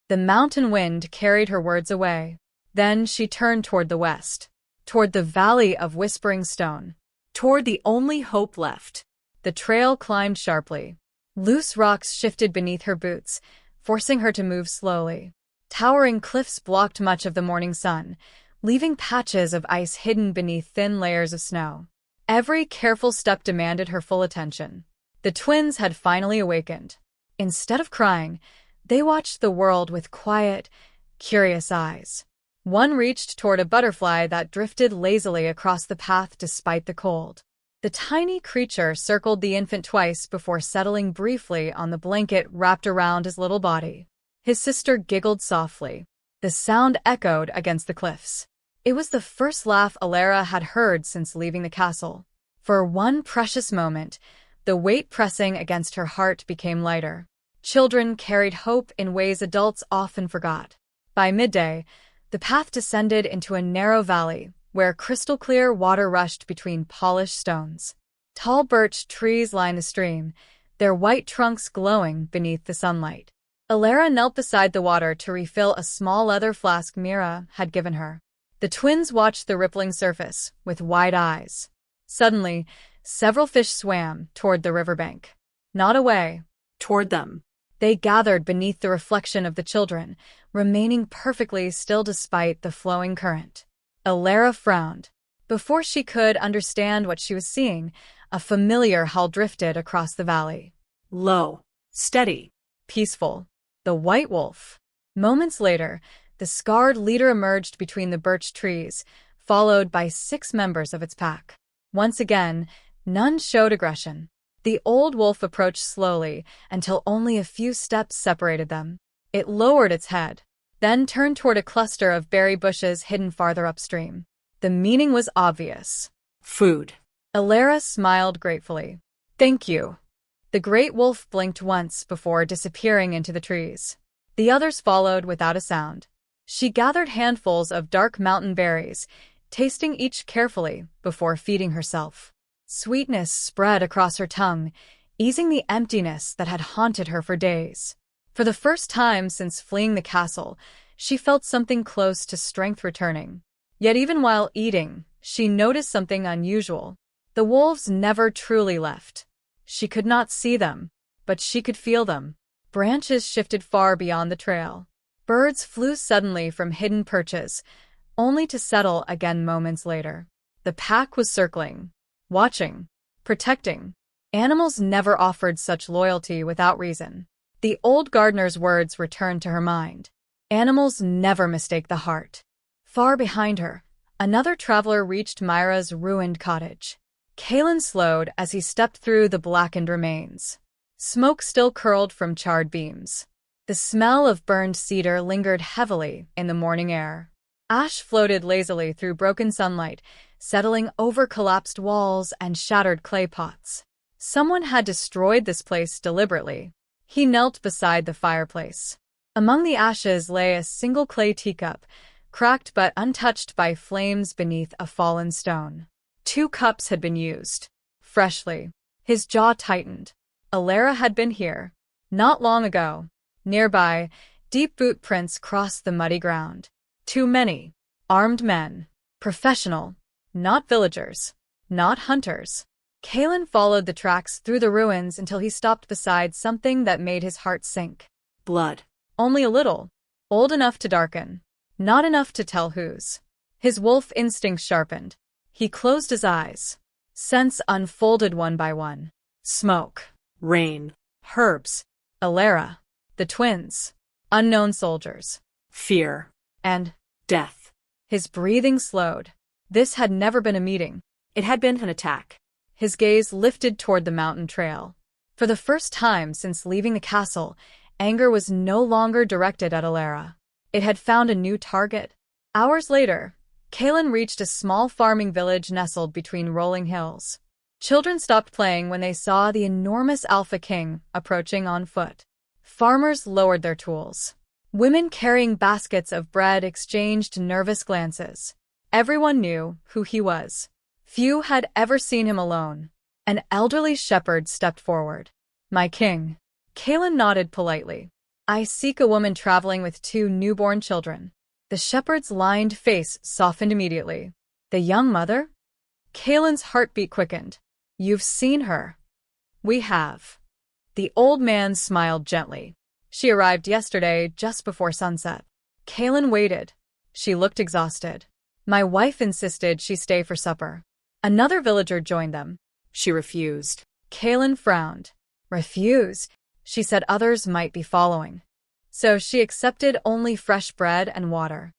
The mountain wind carried her words away. Then she turned toward the west, toward the Valley of Whispering Stone, toward the only hope left. The trail climbed sharply. Loose rocks shifted beneath her boots, forcing her to move slowly. Towering cliffs blocked much of the morning sun, leaving patches of ice hidden beneath thin layers of snow. Every careful step demanded her full attention. The twins had finally awakened. Instead of crying, they watched the world with quiet, curious eyes. One reached toward a butterfly that drifted lazily across the path despite the cold. The tiny creature circled the infant twice before settling briefly on the blanket wrapped around his little body. His sister giggled softly. The sound echoed against the cliffs. It was the first laugh Lyra had heard since leaving the castle. For one precious moment, the weight pressing against her heart became lighter. Children carried hope in ways adults often forgot. By midday, the path descended into a narrow valley where crystal-clear water rushed between polished stones. Tall birch trees lined the stream, their white trunks glowing beneath the sunlight. Lyra knelt beside the water to refill a small leather flask Mira had given her. The twins watched the rippling surface with wide eyes. Suddenly, several fish swam toward the riverbank. Not away. Toward them. They gathered beneath the reflection of the children, remaining perfectly still despite the flowing current. Lyra frowned. Before she could understand what she was seeing, a familiar howl drifted across the valley. Low. Steady. Peaceful. The white wolf. Moments later, the scarred leader emerged between the birch trees, followed by 6 members of its pack. Once again, none showed aggression. The old wolf approached slowly until only a few steps separated them. It lowered its head, then turned toward a cluster of berry bushes hidden farther upstream. The meaning was obvious. Food. Lyra smiled gratefully. Thank you. The great wolf blinked once before disappearing into the trees. The others followed without a sound. She gathered handfuls of dark mountain berries, tasting each carefully before feeding herself. Sweetness spread across her tongue, easing the emptiness that had haunted her for days. For the first time since fleeing the castle, she felt something close to strength returning. Yet even while eating, she noticed something unusual. The wolves never truly left. She could not see them, but she could feel them. Branches shifted far beyond the trail. Birds flew suddenly from hidden perches, only to settle again moments later. The pack was circling, watching, protecting. Animals never offered such loyalty without reason. The old gardener's words returned to her mind. Animals never mistake the heart. Far behind her, another traveler reached Myra's ruined cottage. Kaelin slowed as he stepped through the blackened remains. Smoke still curled from charred beams. The smell of burned cedar lingered heavily in the morning air. Ash floated lazily through broken sunlight, settling over collapsed walls and shattered clay pots. Someone had destroyed this place deliberately. He knelt beside the fireplace. Among the ashes lay a single clay teacup, cracked but untouched by flames beneath a fallen stone. 2 cups had been used. Freshly. His jaw tightened. Lyra had been here. Not long ago. Nearby, deep boot prints crossed the muddy ground. Too many. Armed men. Professional. Not villagers. Not hunters. Kaelin followed the tracks through the ruins until he stopped beside something that made his heart sink. Blood. Only a little. Old enough to darken. Not enough to tell whose. His wolf instincts sharpened. He closed his eyes. Scents unfolded one by one. Smoke. Rain. Herbs. Lyra. The twins. Unknown soldiers. Fear. And death. His breathing slowed. This had never been a meeting. It had been an attack. His gaze lifted toward the mountain trail. For the first time since leaving the castle, anger was no longer directed at Lyra. It had found a new target. Hours later, Kaelin reached a small farming village nestled between rolling hills. Children stopped playing when they saw the enormous Alpha King approaching on foot. Farmers lowered their tools. Women carrying baskets of bread exchanged nervous glances. Everyone knew who he was. Few had ever seen him alone. An elderly shepherd stepped forward. "My king." Kaelin nodded politely. "I seek a woman traveling with 2 newborn children." The shepherd's lined face softened immediately. "The young mother?" Kaelin's heartbeat quickened. "You've seen her." "We have." The old man smiled gently. "She arrived yesterday just before sunset." Kaelin waited. She looked exhausted. "My wife insisted she stay for supper." Another villager joined them. She refused. Kaelin frowned. "Refuse?" She said others might be following. So she accepted only fresh bread and water.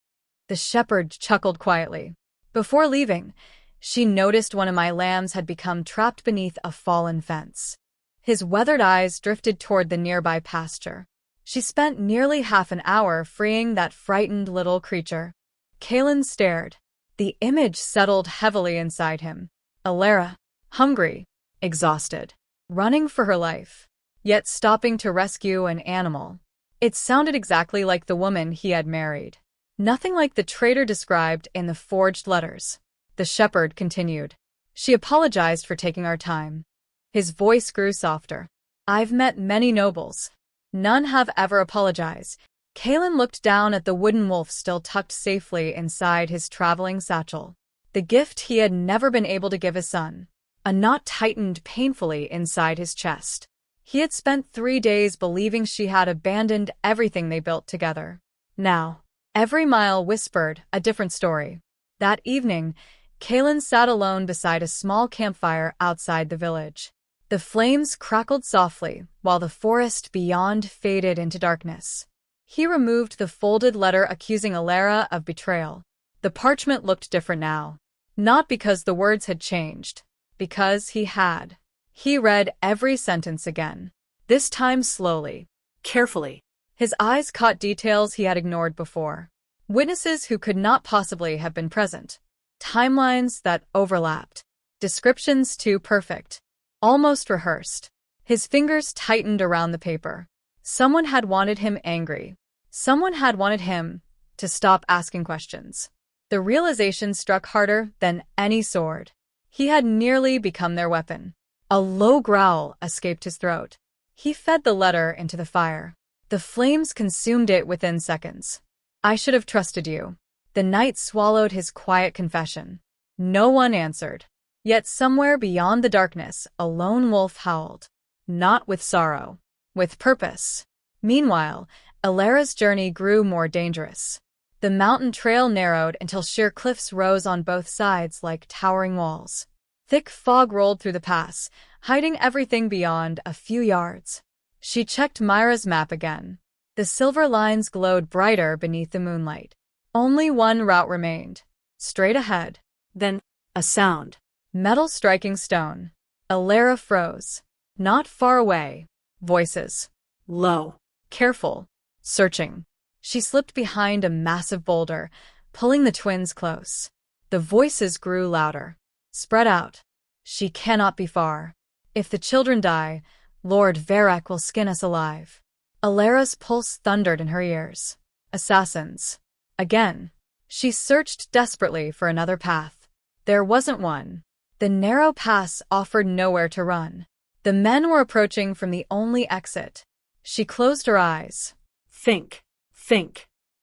The shepherd chuckled quietly. "Before leaving, she noticed one of my lambs had become trapped beneath a fallen fence." His weathered eyes drifted toward the nearby pasture. She spent nearly half an hour freeing that frightened little creature. Kaelin stared. The image settled heavily inside him. Lyra, hungry, exhausted, running for her life. yet stopping to rescue an animal. It sounded exactly like the woman he had married. Nothing like the traitor described in the forged letters. The shepherd continued. She apologized for taking our time. His voice grew softer. I've met many nobles. None have ever apologized. Kaelin looked down at the wooden wolf still tucked safely inside his traveling satchel. The gift he had never been able to give his son. A knot tightened painfully inside his chest. He had spent 3 days believing she had abandoned everything they built together. Now, every mile whispered a different story. That evening, Kaelin sat alone beside a small campfire outside the village. The flames crackled softly, while the forest beyond faded into darkness. He removed the folded letter accusing Lyra of betrayal. The parchment looked different now. Not because the words had changed. Because he had. He read every sentence again. This time slowly. Carefully. His eyes caught details he had ignored before. Witnesses who could not possibly have been present. Timelines that overlapped. Descriptions too perfect. Almost rehearsed. His fingers tightened around the paper. Someone had wanted him angry. Someone had wanted him to stop asking questions. The realization struck harder than any sword. He had nearly become their weapon. A low growl escaped his throat. He fed the letter into the fire. The flames consumed it within seconds. I should have trusted you. The night swallowed his quiet confession. No one answered. Yet somewhere beyond the darkness, a lone wolf howled. Not with sorrow. With purpose. Meanwhile, Lyra's journey grew more dangerous. The mountain trail narrowed until sheer cliffs rose on both sides like towering walls. Thick fog rolled through the pass, hiding everything beyond a few yards. She checked Myra's map again. The silver lines glowed brighter beneath the moonlight. Only one route remained. Straight ahead. Then, a sound. Metal striking stone. Lyra froze. Not far away. Voices. Low. Careful. Searching. She slipped behind a massive boulder, pulling the twins close. The voices grew louder. Spread out. She cannot be far. If the children die, Lord Varek will skin us alive. Lyra's pulse thundered in her ears. Assassins. Again. She searched desperately for another path. There wasn't one. The narrow pass offered nowhere to run. The men were approaching from the only exit. She closed her eyes. Think.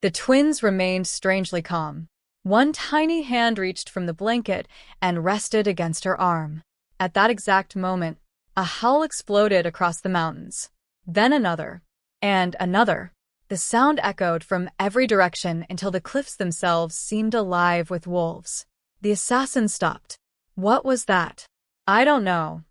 The twins remained strangely calm. One tiny hand reached from the blanket and rested against her arm. At that exact moment, a howl exploded across the mountains. Then another. And another. The sound echoed from every direction until the cliffs themselves seemed alive with wolves. The assassin stopped. What was that? I don't know.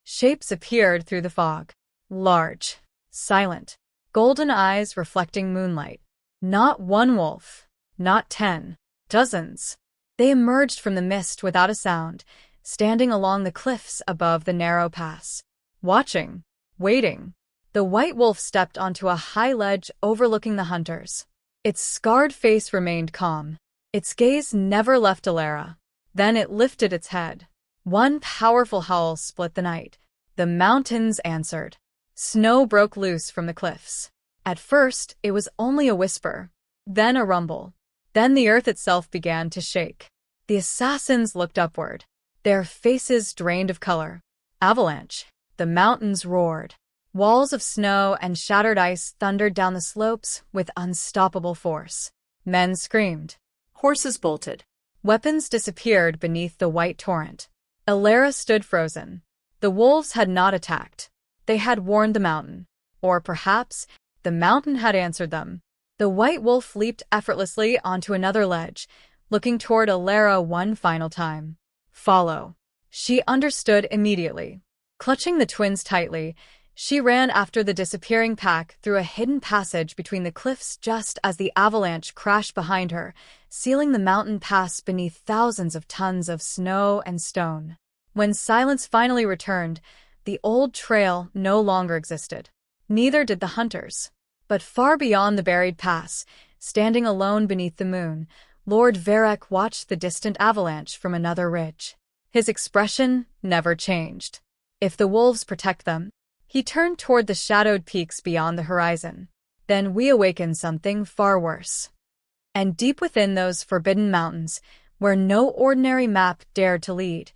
Shapes appeared through the fog. Large. Silent. Golden eyes reflecting moonlight. Not one wolf. Not 10. Dozens. They emerged from the mist without a sound, standing along the cliffs above the narrow pass. Watching. Waiting. The white wolf stepped onto a high ledge overlooking the hunters. Its scarred face remained calm. Its gaze never left Lyra. Then it lifted its head. One powerful howl split the night. The mountains answered. Snow broke loose from the cliffs. At first, it was only a whisper. Then a rumble. Then the earth itself began to shake. The assassins looked upward. Their faces drained of color. Avalanche. The mountains roared. Walls of snow and shattered ice thundered down the slopes with unstoppable force. Men screamed. Horses bolted. Weapons disappeared beneath the white torrent. Lyra stood frozen. The wolves had not attacked. They had warned the mountain. Or perhaps, the mountain had answered them. The white wolf leaped effortlessly onto another ledge, looking toward Lyra one final time. Follow. She understood immediately. Clutching the twins tightly, she ran after the disappearing pack through a hidden passage between the cliffs just as the avalanche crashed behind her, sealing the mountain pass beneath thousands of tons of snow and stone. When silence finally returned, the old trail no longer existed. Neither did the hunters. But far beyond the buried pass, standing alone beneath the moon, Lord Varek watched the distant avalanche from another ridge. His expression never changed. If the wolves protect them, He turned toward the shadowed peaks beyond the horizon. Then we awakened something far worse. And deep within those forbidden mountains, where no ordinary map dared to lead,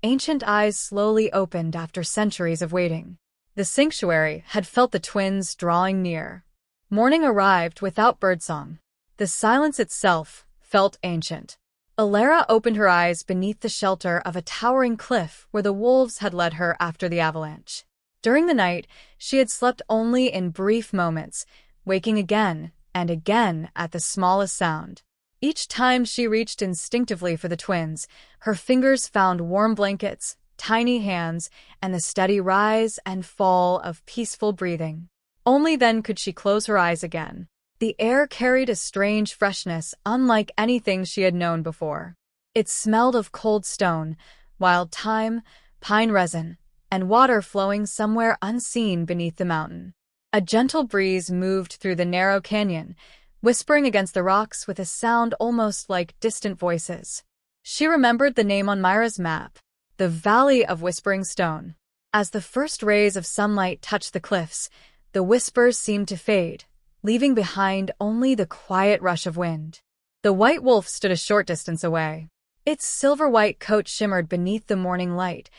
ancient eyes slowly opened after centuries of waiting. The sanctuary had felt the twins drawing near. Morning arrived without birdsong. The silence itself felt ancient. Lyra opened her eyes beneath the shelter of a towering cliff where the wolves had led her after the avalanche. During the night, she had slept only in brief moments, waking again and again at the smallest sound. Each time she reached instinctively for the twins, her fingers found warm blankets, tiny hands, and the steady rise and fall of peaceful breathing. Only then could she close her eyes again. The air carried a strange freshness unlike anything she had known before. It smelled of cold stone, wild thyme, pine resin, and water flowing somewhere unseen beneath the mountain. A gentle breeze moved through the narrow canyon, whispering against the rocks with a sound almost like distant voices. She remembered the name on Myra's map, the Valley of Whispering Stone. As the first rays of sunlight touched the cliffs, the whispers seemed to fade, leaving behind only the quiet rush of wind. The white wolf stood a short distance away. Its silver-white coat shimmered beneath the morning light,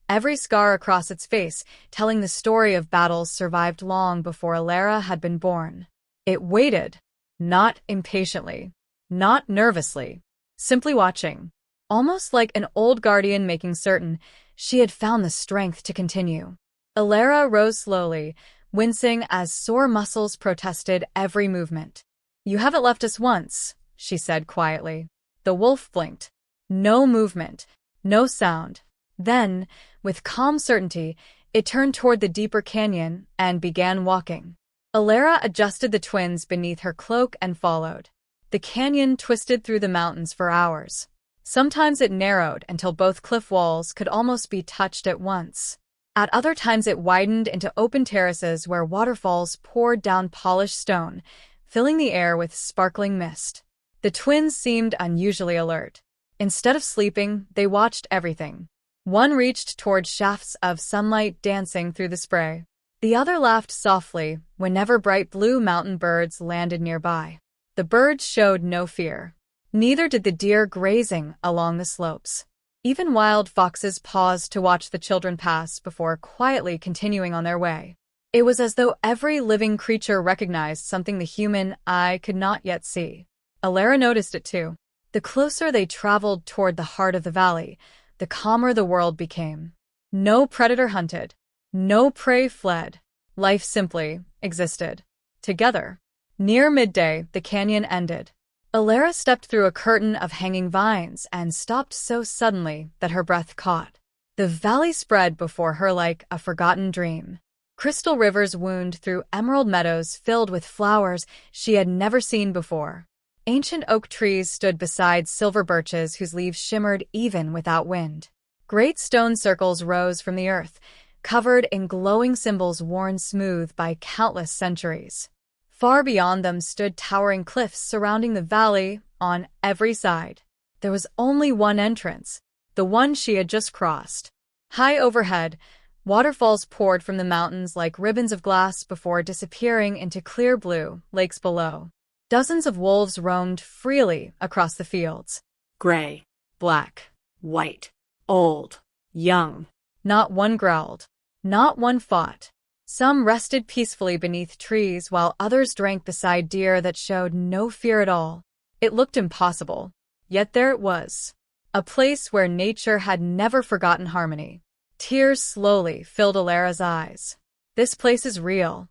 every scar across its face telling the story of battles survived long before Lyra had been born. It waited. Not impatiently, not nervously, simply watching, almost like an old guardian making certain she had found the strength to continue. Lyra rose slowly, wincing as sore muscles protested every movement. "You haven't left us once," she said quietly. The wolf blinked. No movement, no sound. Then, with calm certainty, it turned toward the deeper canyon and began walking. Lyra adjusted the twins beneath her cloak and followed. The canyon twisted through the mountains for hours. Sometimes it narrowed until both cliff walls could almost be touched at once. At other times it widened into open terraces where waterfalls poured down polished stone, filling the air with sparkling mist. The twins seemed unusually alert. Instead of sleeping, they watched everything. One reached toward shafts of sunlight dancing through the spray. The other laughed softly whenever bright blue mountain birds landed nearby. The birds showed no fear. Neither did the deer grazing along the slopes. Even wild foxes paused to watch the children pass before quietly continuing on their way. It was as though every living creature recognized something the human eye could not yet see. Lyra noticed it too. The closer they traveled toward the heart of the valley, the calmer the world became. No predator hunted. No prey fled. Life simply existed. Together. Near midday, the canyon ended. Lyra stepped through a curtain of hanging vines and stopped so suddenly that her breath caught. The valley spread before her like a forgotten dream. Crystal rivers wound through emerald meadows filled with flowers she had never seen before. Ancient oak trees stood beside silver birches whose leaves shimmered even without wind. Great stone circles rose from the earth, covered in glowing symbols worn smooth by countless centuries. Far beyond them stood towering cliffs surrounding the valley on every side. There was only one entrance, the one she had just crossed. High overhead, waterfalls poured from the mountains like ribbons of glass before disappearing into clear blue lakes below. Dozens of wolves roamed freely across the fields. Gray, black, white, old, young. Not one growled. Not one fought. Some rested peacefully beneath trees while others drank beside deer that showed no fear at all. It looked impossible. Yet there it was. A place where nature had never forgotten harmony. Tears slowly filled Lyra's eyes. This place is real.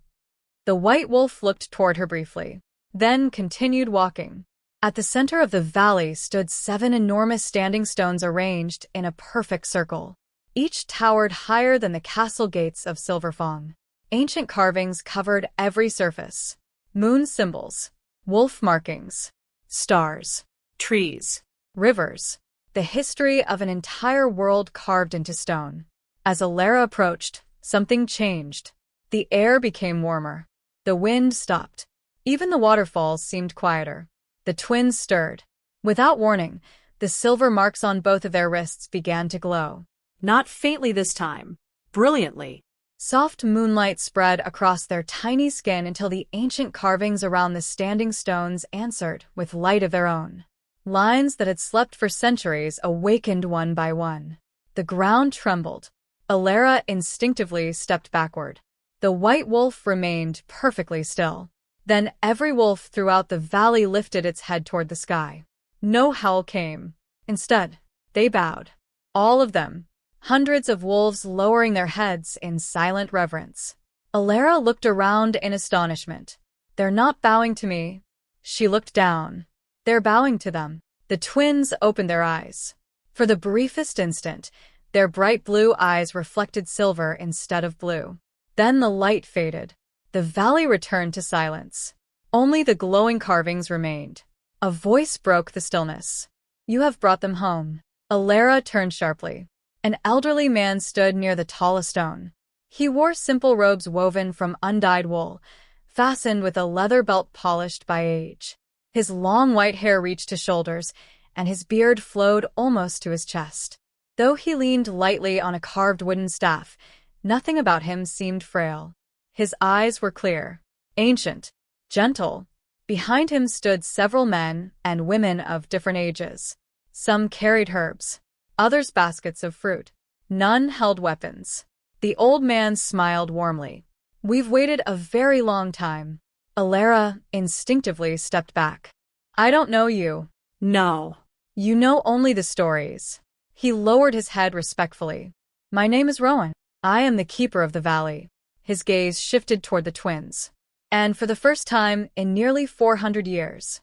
The white wolf looked toward her briefly, then continued walking. At the center of the valley stood 7 enormous standing stones arranged in a perfect circle. Each towered higher than the castle gates of Silverfang. Ancient carvings covered every surface. Moon symbols, wolf markings, stars, Trees. rivers, the history of an entire world carved into stone. As Lyra approached, something changed. The air became warmer. The wind stopped. Even the waterfalls seemed quieter. The twins stirred. Without warning, the silver marks on both of their wrists began to glow. Not faintly this time. Brilliantly. Soft moonlight spread across their tiny skin until the ancient carvings around the standing stones answered with light of their own. Lines that had slept for centuries awakened one by one. The ground trembled. Lyra instinctively stepped backward. The white wolf remained perfectly still. Then every wolf throughout the valley lifted its head toward the sky. No howl came. Instead, they bowed. All of them. Hundreds of wolves lowering their heads in silent reverence. Lyra looked around in astonishment. They're not bowing to me. She looked down. They're bowing to them. The twins opened their eyes. For the briefest instant, their bright blue eyes reflected silver instead of blue. Then the light faded. The valley returned to silence. Only the glowing carvings remained. A voice broke the stillness. You have brought them home. Lyra turned sharply. An elderly man stood near the tallest stone. He wore simple robes woven from undyed wool, fastened with a leather belt polished by age. His long white hair reached his shoulders, and his beard flowed almost to his chest. Though he leaned lightly on a carved wooden staff, nothing about him seemed frail. His eyes were clear, ancient, gentle. Behind him stood several men and women of different ages. Some carried herbs, others baskets of fruit. None held weapons. The old man smiled warmly. We've waited a very long time. Lyra instinctively stepped back. I don't know you. No. You know only the stories. He lowered his head respectfully. My name is Rowan. I am the keeper of the valley. His gaze shifted toward the twins. And for the first time in nearly 400 years,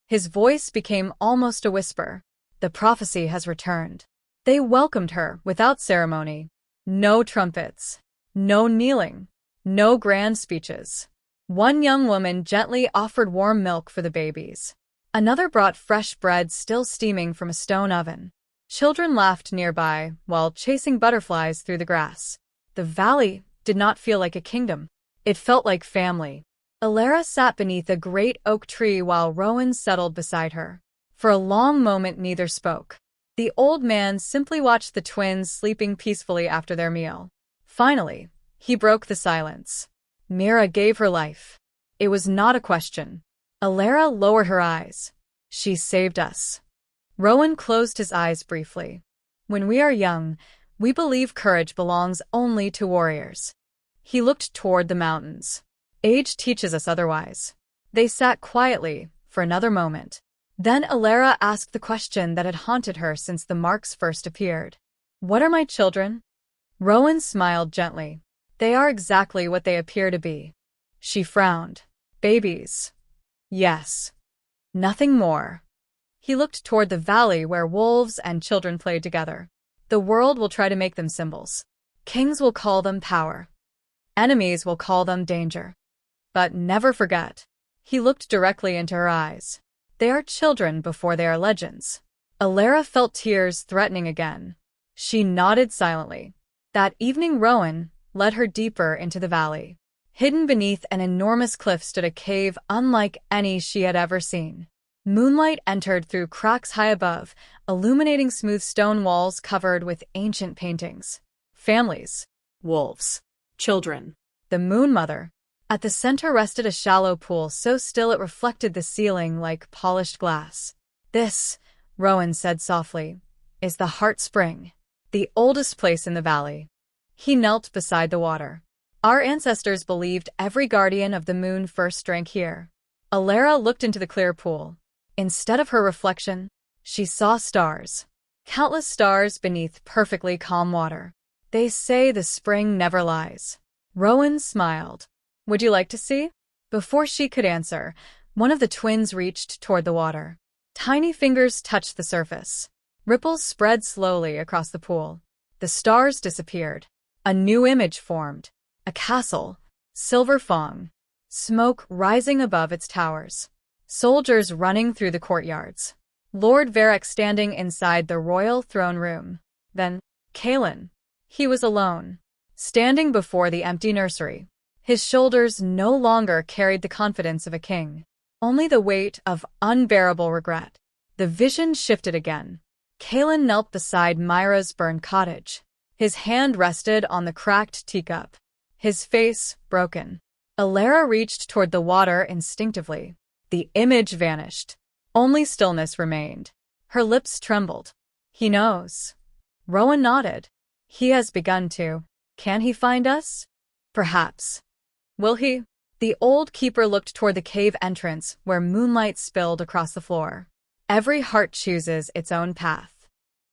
his voice became almost a whisper. The prophecy has returned. They welcomed her without ceremony. No trumpets. No kneeling. No grand speeches. One young woman gently offered warm milk for the babies. Another brought fresh bread still steaming from a stone oven. Children laughed nearby while chasing butterflies through the grass. The valley did not feel like a kingdom. It felt like family. Lyra sat beneath a great oak tree while Rowan settled beside her. For a long moment neither spoke. The old man simply watched the twins sleeping peacefully after their meal. Finally, he broke the silence. Mira gave her life. It was not a question. Lyra lowered her eyes. She saved us. Rowan closed his eyes briefly. When we are young, we believe courage belongs only to warriors. He looked toward the mountains. Age teaches us otherwise. They sat quietly for another moment. Then Lyra asked the question that had haunted her since the marks first appeared. What are my children? Rowan smiled gently. They are exactly what they appear to be. She frowned. Babies. Yes. Nothing more. He looked toward the valley where wolves and children played together. The world will try to make them symbols. Kings will call them power. Enemies will call them danger. But never forget. He looked directly into her eyes. They are children before they are legends. Lyra felt tears threatening again. She nodded silently. That evening Rowan led her deeper into the valley. Hidden beneath an enormous cliff stood a cave unlike any she had ever seen. Moonlight entered through cracks high above, illuminating smooth stone walls covered with ancient paintings. Families. Wolves. Children. The Moon Mother. At the center rested a shallow pool so still it reflected the ceiling like polished glass. This, Rowan said softly, is the Heart Spring, the oldest place in the valley. He knelt beside the water. Our ancestors believed every guardian of the moon first drank here. Lyra looked into the clear pool. Instead of her reflection, she saw stars. Countless stars beneath perfectly calm water. They say the spring never lies. Rowan smiled. Would you like to see? Before she could answer, one of the twins reached toward the water. Tiny fingers touched the surface. Ripples spread slowly across the pool. The stars disappeared. A new image formed. A castle. Silverfang. Smoke rising above its towers. Soldiers running through the courtyards. Lord Varric standing inside the royal throne room. Then, Kaelin. He was alone. Standing before the empty nursery. His shoulders no longer carried the confidence of a king. Only the weight of unbearable regret. The vision shifted again. Kaelin knelt beside Myra's burned cottage. His hand rested on the cracked teacup. his face broken. Lyra reached toward the water instinctively. The image vanished. Only stillness remained. Her lips trembled. He knows. Rowan nodded. He has begun to. Can he find us? Perhaps. Will he? The old keeper looked toward the cave entrance where moonlight spilled across the floor. Every heart chooses its own path.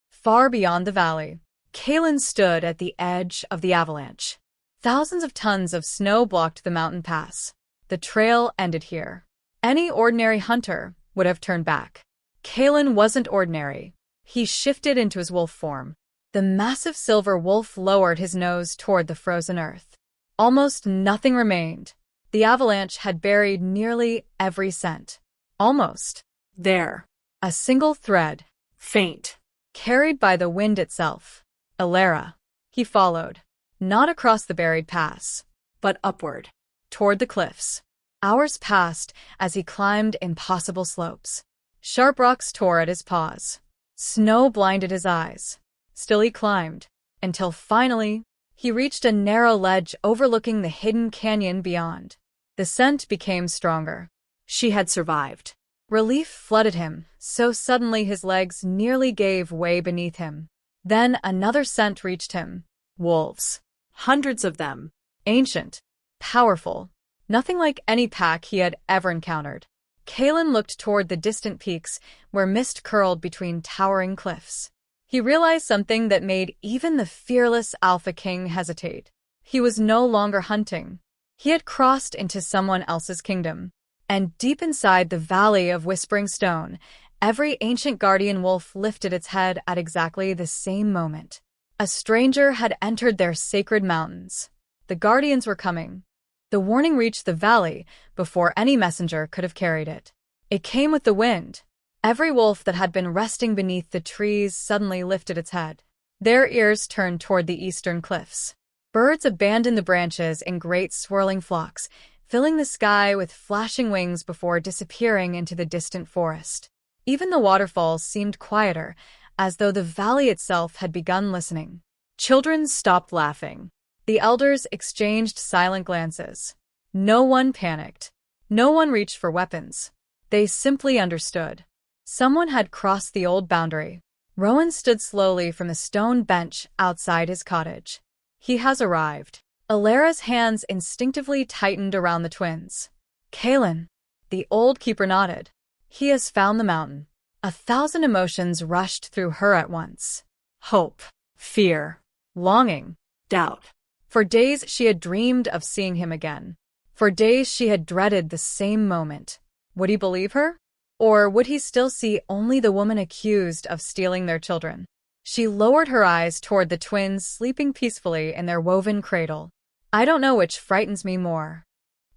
Far beyond the valley, Kaelin stood at the edge of the avalanche. Thousands of tons of snow blocked the mountain pass. The trail ended here. Any ordinary hunter would have turned back. Kaelin wasn't ordinary. He shifted into his wolf form. The massive silver wolf lowered his nose toward the frozen earth. Almost nothing remained. The avalanche had buried nearly every scent. Almost. There. A single thread. Faint. Carried by the wind itself. Lyra. He followed. Not across the buried pass, but upward. Toward the cliffs. Hours passed as he climbed impossible slopes. Sharp rocks tore at his paws. Snow blinded his eyes. Still he climbed, until finally, he reached a narrow ledge overlooking the hidden canyon beyond. The scent became stronger. She had survived. Relief flooded him, so suddenly his legs nearly gave way beneath him. Then another scent reached him. Wolves. Hundreds of them. Ancient. Powerful. Nothing like any pack he had ever encountered. Kaelin looked toward the distant peaks where mist curled between towering cliffs. He realized something that made even the fearless Alpha King hesitate. He was no longer hunting. He had crossed into someone else's kingdom. And deep inside the Valley of Whispering Stone, every ancient guardian wolf lifted its head at exactly the same moment. A stranger had entered their sacred mountains. The guardians were coming. The warning reached the valley before any messenger could have carried it. It came with the wind. Every wolf that had been resting beneath the trees suddenly lifted its head. Their ears turned toward the eastern cliffs. Birds abandoned the branches in great swirling flocks, filling the sky with flashing wings before disappearing into the distant forest. Even the waterfalls seemed quieter, as though the valley itself had begun listening. Children stopped laughing. The elders exchanged silent glances. No one panicked. No one reached for weapons. They simply understood. Someone had crossed the old boundary. Rowan stood slowly from the stone bench outside his cottage. He has arrived. Lyra's hands instinctively tightened around the twins. Kaelin. The old keeper nodded. He has found the mountain. 1,000 emotions rushed through her at once. Hope. Fear. Longing. Doubt. For days she had dreamed of seeing him again. For days she had dreaded the same moment. Would he believe her? Or would he still see only the woman accused of stealing their children? She lowered her eyes toward the twins sleeping peacefully in their woven cradle. I don't know which frightens me more.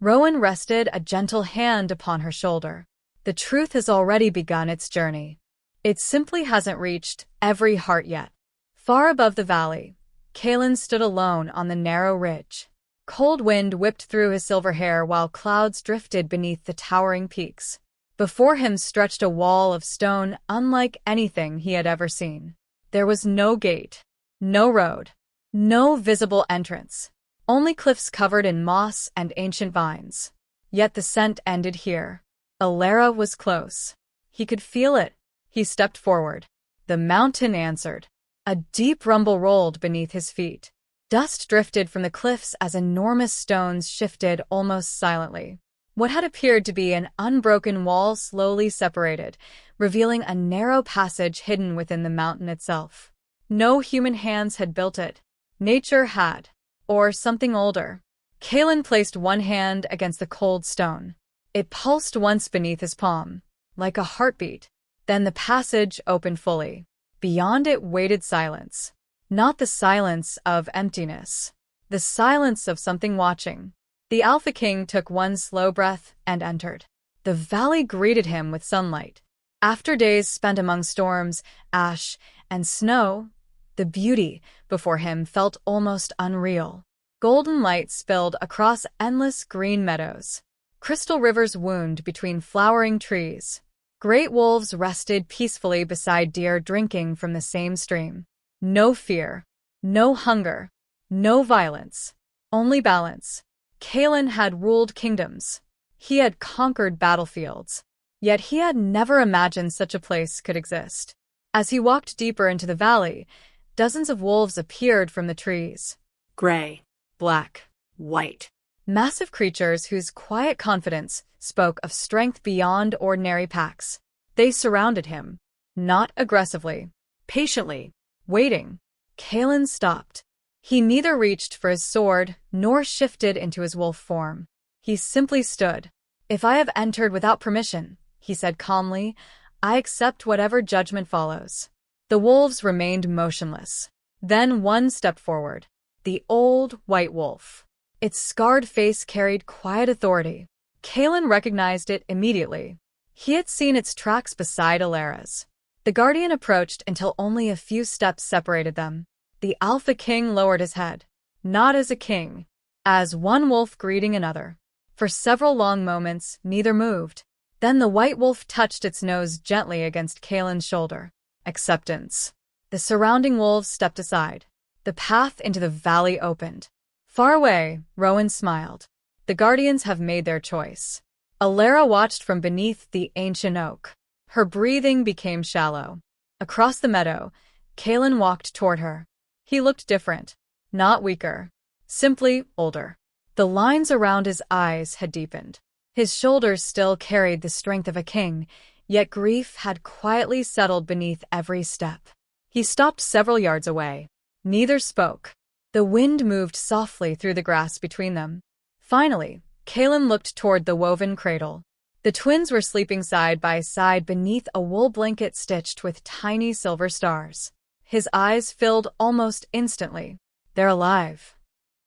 Rowan rested a gentle hand upon her shoulder. The truth has already begun its journey. It simply hasn't reached every heart yet. Far above the valley, Kaelin stood alone on the narrow ridge. Cold wind whipped through his silver hair while clouds drifted beneath the towering peaks. Before him stretched a wall of stone unlike anything he had ever seen. There was no gate, no road, no visible entrance, only cliffs covered in moss and ancient vines. Yet the scent ended here. Lyra was close. He could feel it. He stepped forward. The mountain answered. A deep rumble rolled beneath his feet. Dust drifted from the cliffs as enormous stones shifted almost silently. What had appeared to be an unbroken wall slowly separated, revealing a narrow passage hidden within the mountain itself. No human hands had built it. Nature had. Or something older. Kaelin placed one hand against the cold stone. It pulsed once beneath his palm, like a heartbeat. Then the passage opened fully. Beyond it waited silence. Not the silence of emptiness. The silence of something watching. The Alpha King took one slow breath and entered. The valley greeted him with sunlight. After days spent among storms, ash, and snow, the beauty before him felt almost unreal. Golden light spilled across endless green meadows. Crystal rivers wound between flowering trees. Great wolves rested peacefully beside deer drinking from the same stream. No fear, no hunger, no violence. only balance. Kaelin had ruled kingdoms. He had conquered battlefields. Yet he had never imagined such a place could exist. As he walked deeper into the valley, dozens of wolves appeared from the trees. Gray, black, white. Massive creatures whose quiet confidence spoke of strength beyond ordinary packs. They surrounded him, not aggressively, patiently, waiting. Kaelin stopped. He neither reached for his sword nor shifted into his wolf form. He simply stood. "If I have entered without permission," he said calmly, "I accept whatever judgment follows." The wolves remained motionless. Then one stepped forward. The old white wolf. Its scarred face carried quiet authority. Kaelin recognized it immediately. He had seen its tracks beside Lyra's. The guardian approached until only a few steps separated them. The Alpha King lowered his head, not as a king, as one wolf greeting another. For several long moments, neither moved. Then the white wolf touched its nose gently against Kaelin's shoulder. Acceptance. The surrounding wolves stepped aside. The path into the valley opened. Far away, Rowan smiled. The guardians have made their choice. Lyra watched from beneath the ancient oak. Her breathing became shallow. Across the meadow, Kaelin walked toward her. He looked different, not weaker, simply older. The lines around his eyes had deepened. His shoulders still carried the strength of a king, yet grief had quietly settled beneath every step. He stopped several yards away. Neither spoke. The wind moved softly through the grass between them. Finally, Kaelin looked toward the woven cradle. The twins were sleeping side by side beneath a wool blanket stitched with tiny silver stars. His eyes filled almost instantly. "They're alive."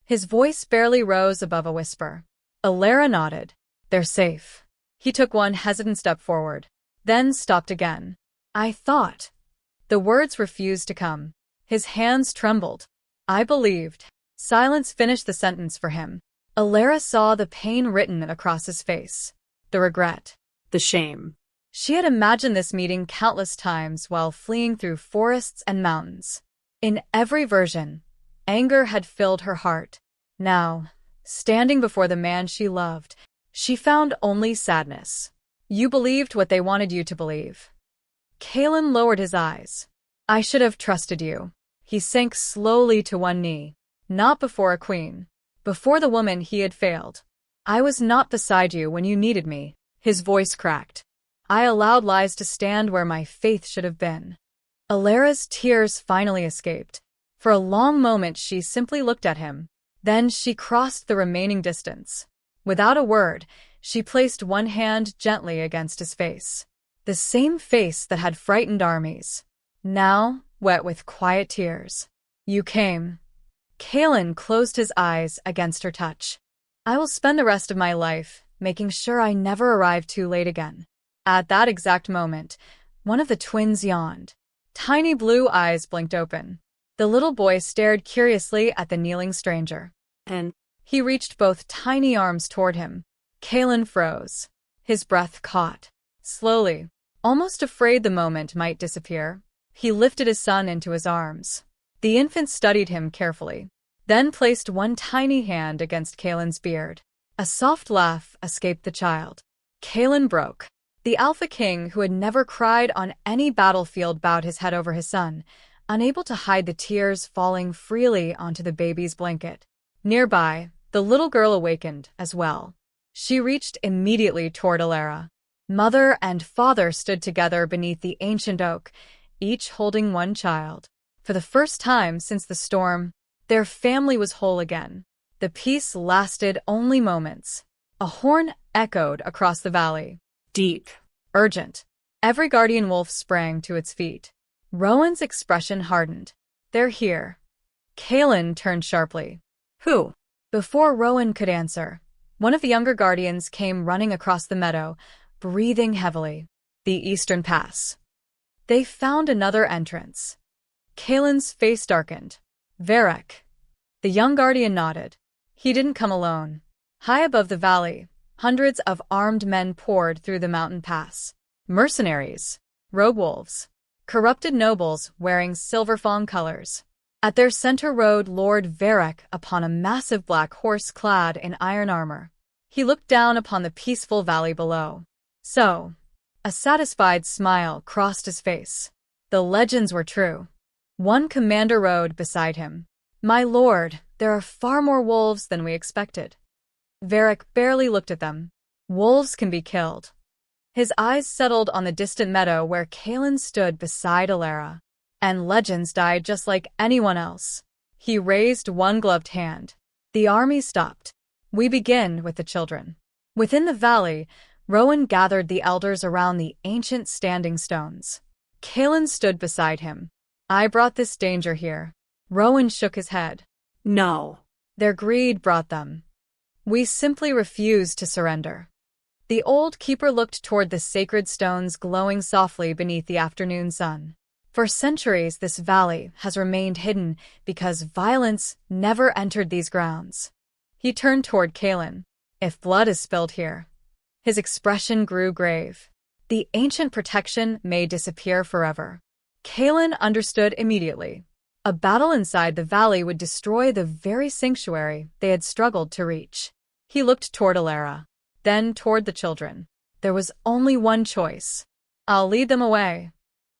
His voice barely rose above a whisper. Lyra nodded. "They're safe." He took one hesitant step forward, then stopped again. "I thought." The words refused to come. His hands trembled. "I believed." Silence finished the sentence for him. Lyra saw the pain written across his face. The regret. The shame. She had imagined this meeting countless times while fleeing through forests and mountains. In every version, anger had filled her heart. Now, standing before the man she loved, she found only sadness. "You believed what they wanted you to believe." Kaelin lowered his eyes. "I should have trusted you." He sank slowly to one knee. Not before a queen. Before the woman he had failed. "I was not beside you when you needed me." His voice cracked. "I allowed lies to stand where my faith should have been." Lyra's tears finally escaped. For a long moment she simply looked at him. Then she crossed the remaining distance. Without a word, she placed one hand gently against his face. The same face that had frightened armies. Now, wet with quiet tears. "You came." Kaelin closed his eyes against her touch. "I will spend the rest of my life making sure I never arrive too late again." At that exact moment, one of the twins yawned. Tiny blue eyes blinked open. The little boy stared curiously at the kneeling stranger. And he reached both tiny arms toward him. Kaelin froze. His breath caught. Slowly, almost afraid the moment might disappear, he lifted his son into his arms. The infant studied him carefully, then placed one tiny hand against Kaelin's beard. A soft laugh escaped the child. Kaelin broke. The Alpha King, who had never cried on any battlefield, bowed his head over his son, unable to hide the tears falling freely onto the baby's blanket. Nearby, the little girl awakened as well. She reached immediately toward Lyra. Mother and father stood together beneath the ancient oak, each holding one child. For the first time since the storm, their family was whole again. The peace lasted only moments. A horn echoed across the valley. Deep. Urgent. Every guardian wolf sprang to its feet. Rowan's expression hardened. "They're here." Kaelin turned sharply. "Who?" Before Rowan could answer, one of the younger guardians came running across the meadow, breathing heavily. The Eastern Pass. They found another entrance. Kaelin's face darkened. "Varek." The young guardian nodded. He didn't come alone. High above the valley, hundreds of armed men poured through the mountain pass. Mercenaries, rogue wolves, corrupted nobles wearing Silverfang colors. At their center rode Lord Varric upon a massive black horse clad in iron armor. He looked down upon the peaceful valley below. So, a satisfied smile crossed his face. The legends were true. One commander rode beside him. "My lord, there are far more wolves than we expected." Varric barely looked at them. "Wolves can be killed." His eyes settled on the distant meadow where Kaelin stood beside Lyra. "And legends died just like anyone else." He raised one gloved hand. The army stopped. "We begin with the children." Within the valley, Rowan gathered the elders around the ancient standing stones. Kaelin stood beside him. "I brought this danger here." Rowan shook his head. No. "Their greed brought them. We simply refused to surrender." The old keeper looked toward the sacred stones glowing softly beneath the afternoon sun. "For centuries, this valley has remained hidden because violence never entered these grounds." He turned toward Kaelin. "If blood is spilled here." His expression grew grave. "The ancient protection may disappear forever." Kaelin understood immediately. A battle inside the valley would destroy the very sanctuary they had struggled to reach. He looked toward Lyra, then toward the children. There was only one choice. "I'll lead them away."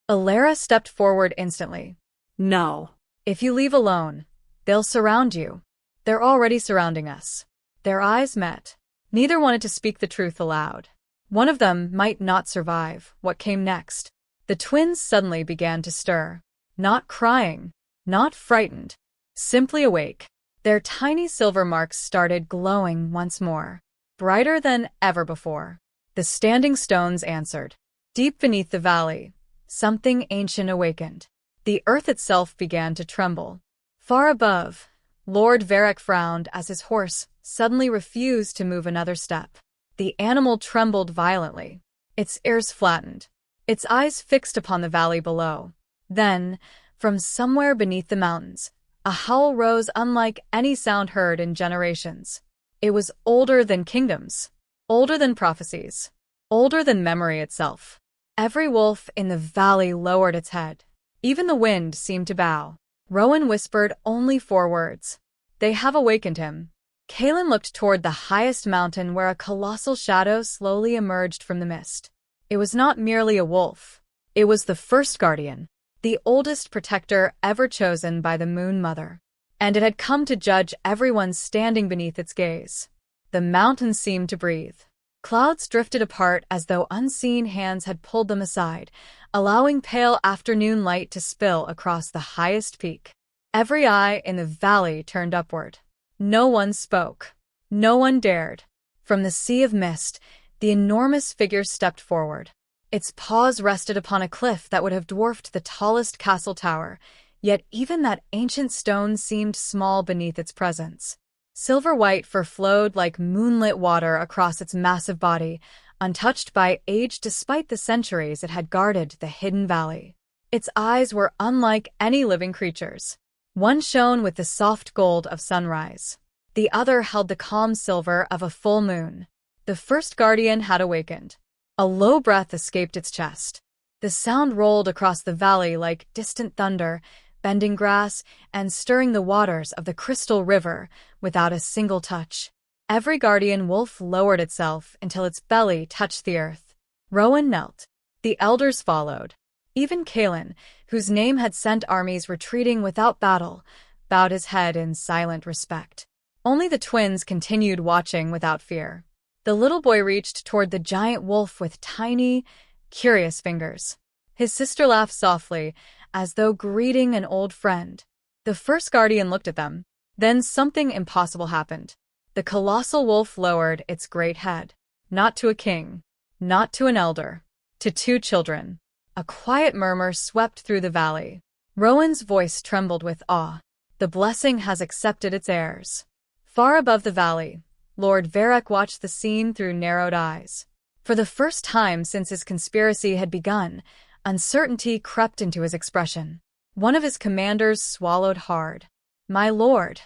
Lyra stepped forward instantly. No. "If you leave alone, they'll surround you." "They're already surrounding us." Their eyes met. Neither wanted to speak the truth aloud. One of them might not survive what came next. The twins suddenly began to stir. Not crying, not frightened, simply awake. Their tiny silver marks started glowing once more, brighter than ever before. The standing stones answered. Deep beneath the valley, something ancient awakened. The earth itself began to tremble. Far above, Lord Varric frowned as his horse suddenly refused to move another step. The animal trembled violently. Its ears flattened, its eyes fixed upon the valley below. Then, from somewhere beneath the mountains, a howl rose unlike any sound heard in generations. It was older than kingdoms, older than prophecies, older than memory itself. Every wolf in the valley lowered its head. Even the wind seemed to bow. Rowan whispered only 4 words. "They have awakened him." Kaelin looked toward the highest mountain where a colossal shadow slowly emerged from the mist. It was not merely a wolf. It was the first guardian, the oldest protector ever chosen by the Moon Mother. And it had come to judge everyone standing beneath its gaze. The mountain seemed to breathe. Clouds drifted apart as though unseen hands had pulled them aside, allowing pale afternoon light to spill across the highest peak. Every eye in the valley turned upward. No one spoke. No one dared. From the sea of mist, the enormous figure stepped forward. Its paws rested upon a cliff that would have dwarfed the tallest castle tower, yet even that ancient stone seemed small beneath its presence. Silver-white fur flowed like moonlit water across its massive body, untouched by age despite the centuries it had guarded the hidden valley. Its eyes were unlike any living creature's. One shone with the soft gold of sunrise. The other held the calm silver of a full moon. The first guardian had awakened. A low breath escaped its chest. The sound rolled across the valley like distant thunder, bending grass and stirring the waters of the crystal river without a single touch. Every guardian wolf lowered itself until its belly touched the earth. Rowan knelt. The elders followed. Even Kaelin, whose name had sent armies retreating without battle, bowed his head in silent respect. Only the twins continued watching without fear. The little boy reached toward the giant wolf with tiny, curious fingers. His sister laughed softly, as though greeting an old friend. The first guardian looked at them. Then something impossible happened. The colossal wolf lowered its great head. Not to a king, not to an elder, to 2 children. A quiet murmur swept through the valley. Rowan's voice trembled with awe. The blessing has accepted its heirs. Far above the valley, Lord Varric watched the scene through narrowed eyes. For the first time since his conspiracy had begun, uncertainty crept into his expression. One of his commanders swallowed hard. "My lord."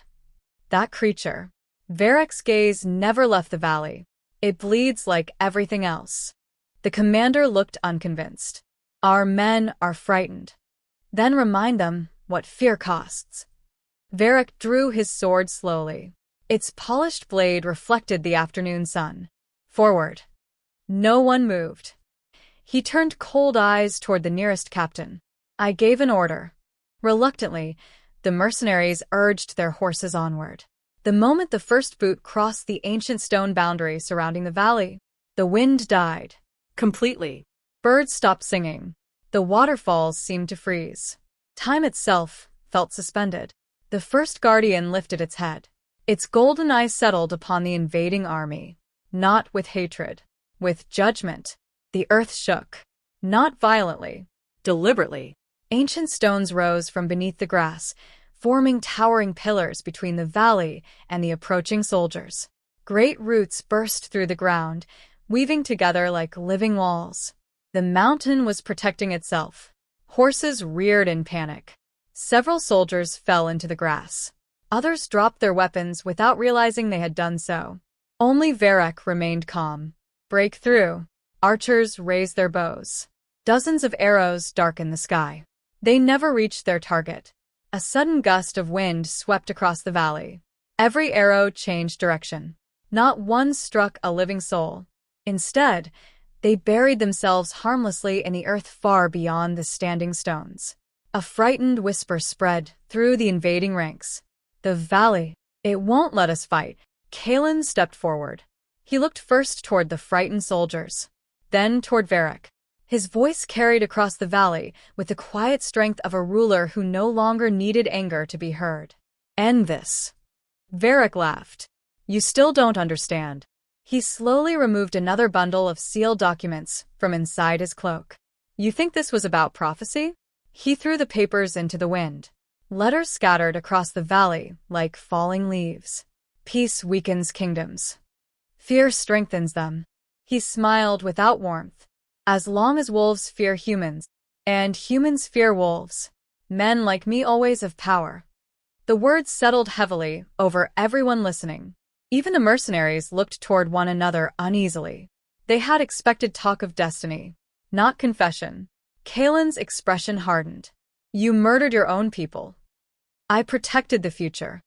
"That creature." Varric's gaze never left the valley. "It bleeds like everything else." The commander looked unconvinced. "Our men are frightened." "Then remind them what fear costs." Varric drew his sword slowly. Its polished blade reflected the afternoon sun. Forward. No one moved. He turned cold eyes toward the nearest captain. I gave an order. Reluctantly, the mercenaries urged their horses onward. The moment the first boot crossed the ancient stone boundary surrounding the valley, the wind died. Completely. Birds stopped singing. The waterfalls seemed to freeze. Time itself felt suspended. The first guardian lifted its head. Its golden eyes settled upon the invading army. Not with hatred. With judgment. The earth shook. Not violently. Deliberately. Ancient stones rose from beneath the grass, forming towering pillars between the valley and the approaching soldiers. Great roots burst through the ground, weaving together like living walls. The mountain was protecting itself. Horses reared in panic. Several soldiers fell into the grass. Others dropped their weapons without realizing they had done so. Only Varric remained calm. Break through. Archers raised their bows. Dozens of arrows darkened the sky. They never reached their target. A sudden gust of wind swept across the valley. Every arrow changed direction. Not one struck a living soul. Instead, they buried themselves harmlessly in the earth far beyond the standing stones. A frightened whisper spread through the invading ranks. The valley. It won't let us fight. Kaelin stepped forward. He looked first toward the frightened soldiers, then toward Varric. His voice carried across the valley with the quiet strength of a ruler who no longer needed anger to be heard. End this. Varric laughed. You still don't understand. He slowly removed another bundle of sealed documents from inside his cloak. You think this was about prophecy? He threw the papers into the wind. Letters scattered across the valley like falling leaves. Peace weakens kingdoms. Fear strengthens them. He smiled without warmth. As long as wolves fear humans, and humans fear wolves, men like me always have power. The words settled heavily over everyone listening. Even the mercenaries looked toward one another uneasily. They had expected talk of destiny, not confession. Kaelin's expression hardened. You murdered your own people. I protected the future.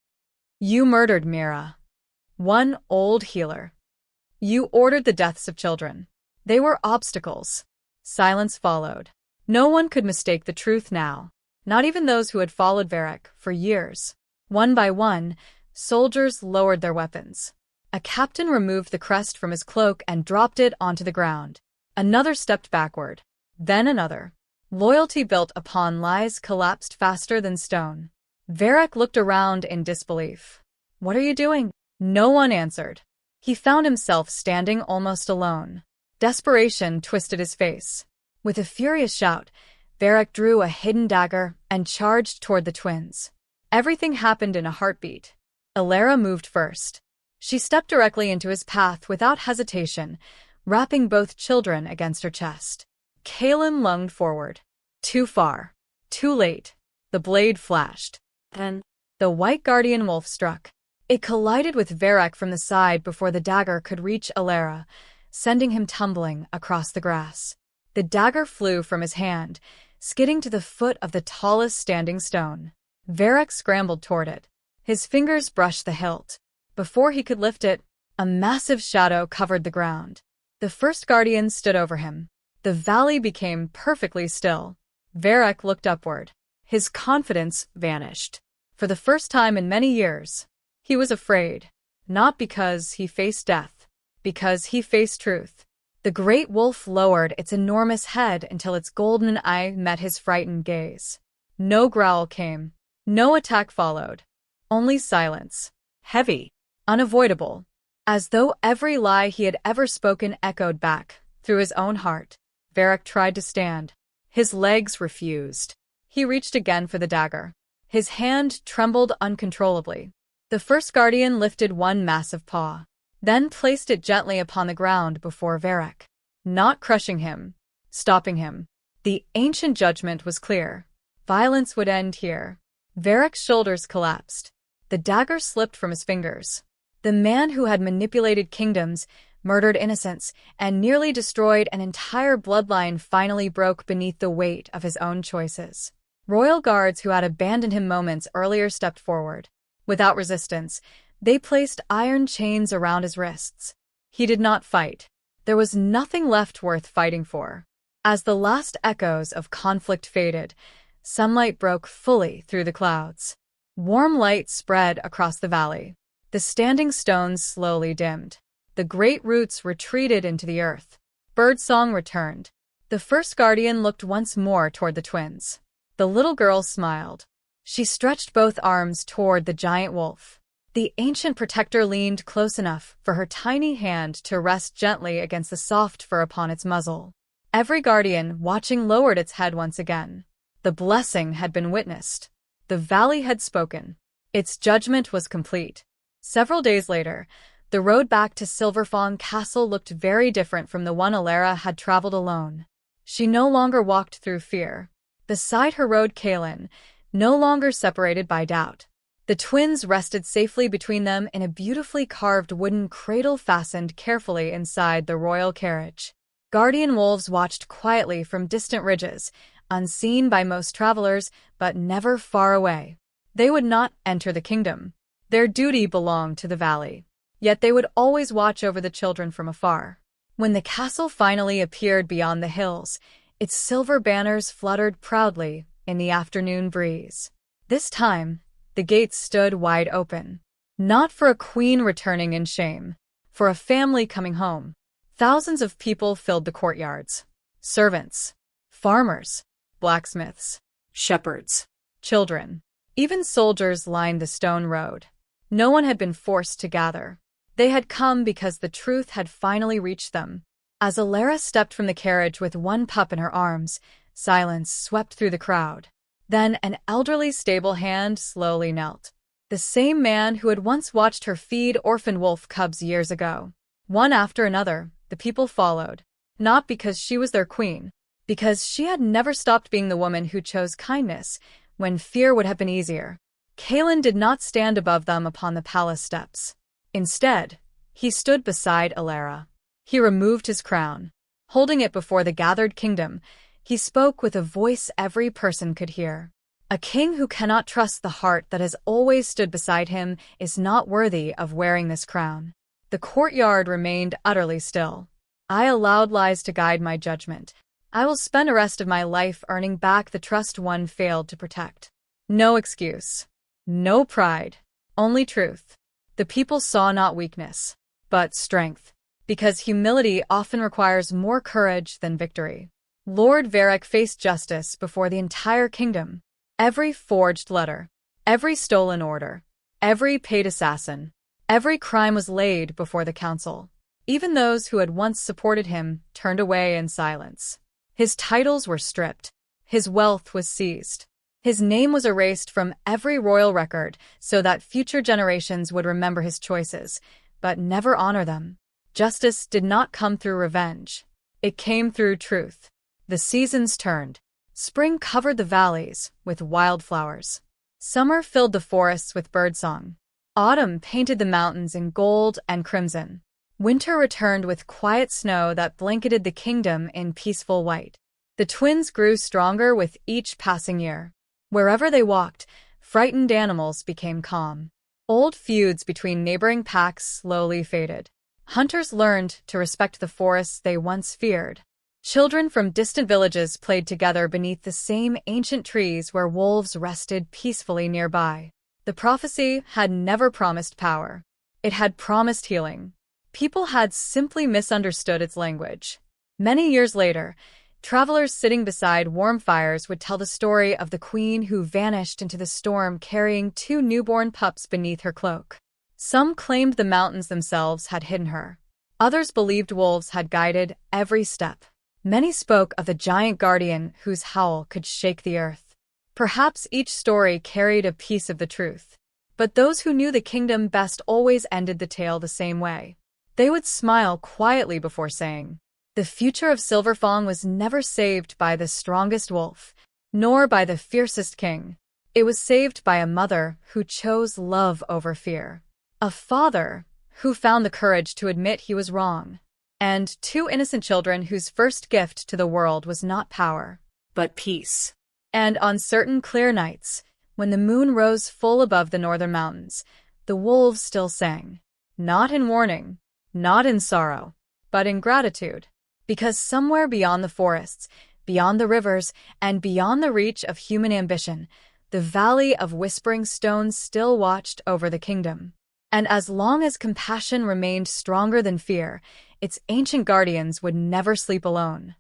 You murdered Mira, one old healer. You ordered the deaths of children. They were obstacles. Silence followed. No one could mistake the truth now, not even those who had followed Varric for years. One by one, soldiers lowered their weapons. A captain removed the crest from his cloak and dropped it onto the ground. Another stepped backward. Then another. Loyalty built upon lies collapsed faster than stone. Varric looked around in disbelief. What are you doing? No one answered. He found himself standing almost alone. Desperation twisted his face. With a furious shout, Varric drew a hidden dagger and charged toward the twins. Everything happened in a heartbeat. Lyra moved first. She stepped directly into his path without hesitation, wrapping both children against her chest. Kaelin lunged forward. Too far. Too late. The blade flashed. Then, the white guardian wolf struck. It collided with Varric from the side before the dagger could reach Lyra, sending him tumbling across the grass. The dagger flew from his hand, skidding to the foot of the tallest standing stone. Varric scrambled toward it. His fingers brushed the hilt. Before he could lift it, a massive shadow covered the ground. The first guardian stood over him. The valley became perfectly still. Varric looked upward. His confidence vanished. For the first time in many years, he was afraid. Not because he faced death, because he faced truth. The great wolf lowered its enormous head until its golden eye met his frightened gaze. No growl came. No attack followed. Only silence. Heavy. Unavoidable. As though every lie he had ever spoken echoed back through his own heart. Varric tried to stand. His legs refused. He reached again for the dagger. His hand trembled uncontrollably. The first guardian lifted one massive paw, then placed it gently upon the ground before Varric. Not crushing him, stopping him. The ancient judgment was clear. Violence would end here. Varric's shoulders collapsed. The dagger slipped from his fingers. The man who had manipulated kingdoms, murdered innocents, and nearly destroyed an entire bloodline finally broke beneath the weight of his own choices. Royal guards who had abandoned him moments earlier stepped forward. Without resistance, they placed iron chains around his wrists. He did not fight. There was nothing left worth fighting for. As the last echoes of conflict faded, sunlight broke fully through the clouds. Warm light spread across the valley. The standing stones slowly dimmed. The great roots retreated into the earth. Birdsong returned. The first guardian looked once more toward the twins. The little girl smiled. She stretched both arms toward the giant wolf. The ancient protector leaned close enough for her tiny hand to rest gently against the soft fur upon its muzzle. Every guardian watching lowered its head once again. The blessing had been witnessed. The valley had spoken. Its judgment was complete. Several days later, the road back to Silverpine Castle looked very different from the one Lyra had traveled alone. She no longer walked through fear. Beside her rode Kaelin, no longer separated by doubt. The twins rested safely between them in a beautifully carved wooden cradle fastened carefully inside the royal carriage. Guardian wolves watched quietly from distant ridges, unseen by most travelers, but never far away. They would not enter the kingdom. Their duty belonged to the valley. Yet they would always watch over the children from afar. When the castle finally appeared beyond the hills, its silver banners fluttered proudly in the afternoon breeze. This time, the gates stood wide open. Not for a queen returning in shame, for a family coming home. Thousands of people filled the courtyards. Servants, farmers, blacksmiths, Shepherds. children. Even soldiers lined the stone road. No one had been forced to gather. They had come because the truth had finally reached them. As Lyra stepped from the carriage with one pup in her arms, silence swept through the crowd. Then an elderly stable hand slowly knelt. The same man who had once watched her feed orphan wolf cubs years ago. One after another, the people followed. Not because she was their queen, because she had never stopped being the woman who chose kindness when fear would have been easier. Kaelin did not stand above them upon the palace steps. Instead, he stood beside Lyra. He removed his crown. Holding it before the gathered kingdom, he spoke with a voice every person could hear. A king who cannot trust the heart that has always stood beside him is not worthy of wearing this crown. The courtyard remained utterly still. I allowed lies to guide my judgment. I will spend the rest of my life earning back the trust one failed to protect. No excuse. No pride. Only truth. The people saw not weakness, but strength. Because humility often requires more courage than victory. Lord Varric faced justice before the entire kingdom. Every forged letter, every stolen order, every paid assassin, every crime was laid before the council. Even those who had once supported him turned away in silence. His titles were stripped. His wealth was seized. His name was erased from every royal record so that future generations would remember his choices, but never honor them. Justice did not come through revenge. It came through truth. The seasons turned. Spring covered the valleys with wildflowers. Summer filled the forests with birdsong. Autumn painted the mountains in gold and crimson. Winter returned with quiet snow that blanketed the kingdom in peaceful white. The twins grew stronger with each passing year. Wherever they walked, frightened animals became calm. Old feuds between neighboring packs slowly faded. Hunters learned to respect the forests they once feared. Children from distant villages played together beneath the same ancient trees where wolves rested peacefully nearby. The prophecy had never promised power. It had promised healing. People had simply misunderstood its language. Many years later, travelers sitting beside warm fires would tell the story of the queen who vanished into the storm carrying 2 newborn pups beneath her cloak. Some claimed the mountains themselves had hidden her. Others believed wolves had guided every step. Many spoke of the giant guardian whose howl could shake the earth. Perhaps each story carried a piece of the truth. But those who knew the kingdom best always ended the tale the same way. They would smile quietly before saying, "The future of Silverfang was never saved by the strongest wolf, nor by the fiercest king. It was saved by a mother who chose love over fear. A father who found the courage to admit he was wrong. And 2 innocent children whose first gift to the world was not power, But peace. And on certain clear nights, when the moon rose full above the northern mountains, the wolves still sang, not in warning, not in sorrow, but in gratitude. Because somewhere beyond the forests, beyond the rivers, and beyond the reach of human ambition, the Valley of Whispering Stones still watched over the kingdom. And as long as compassion remained stronger than fear, its ancient guardians would never sleep alone.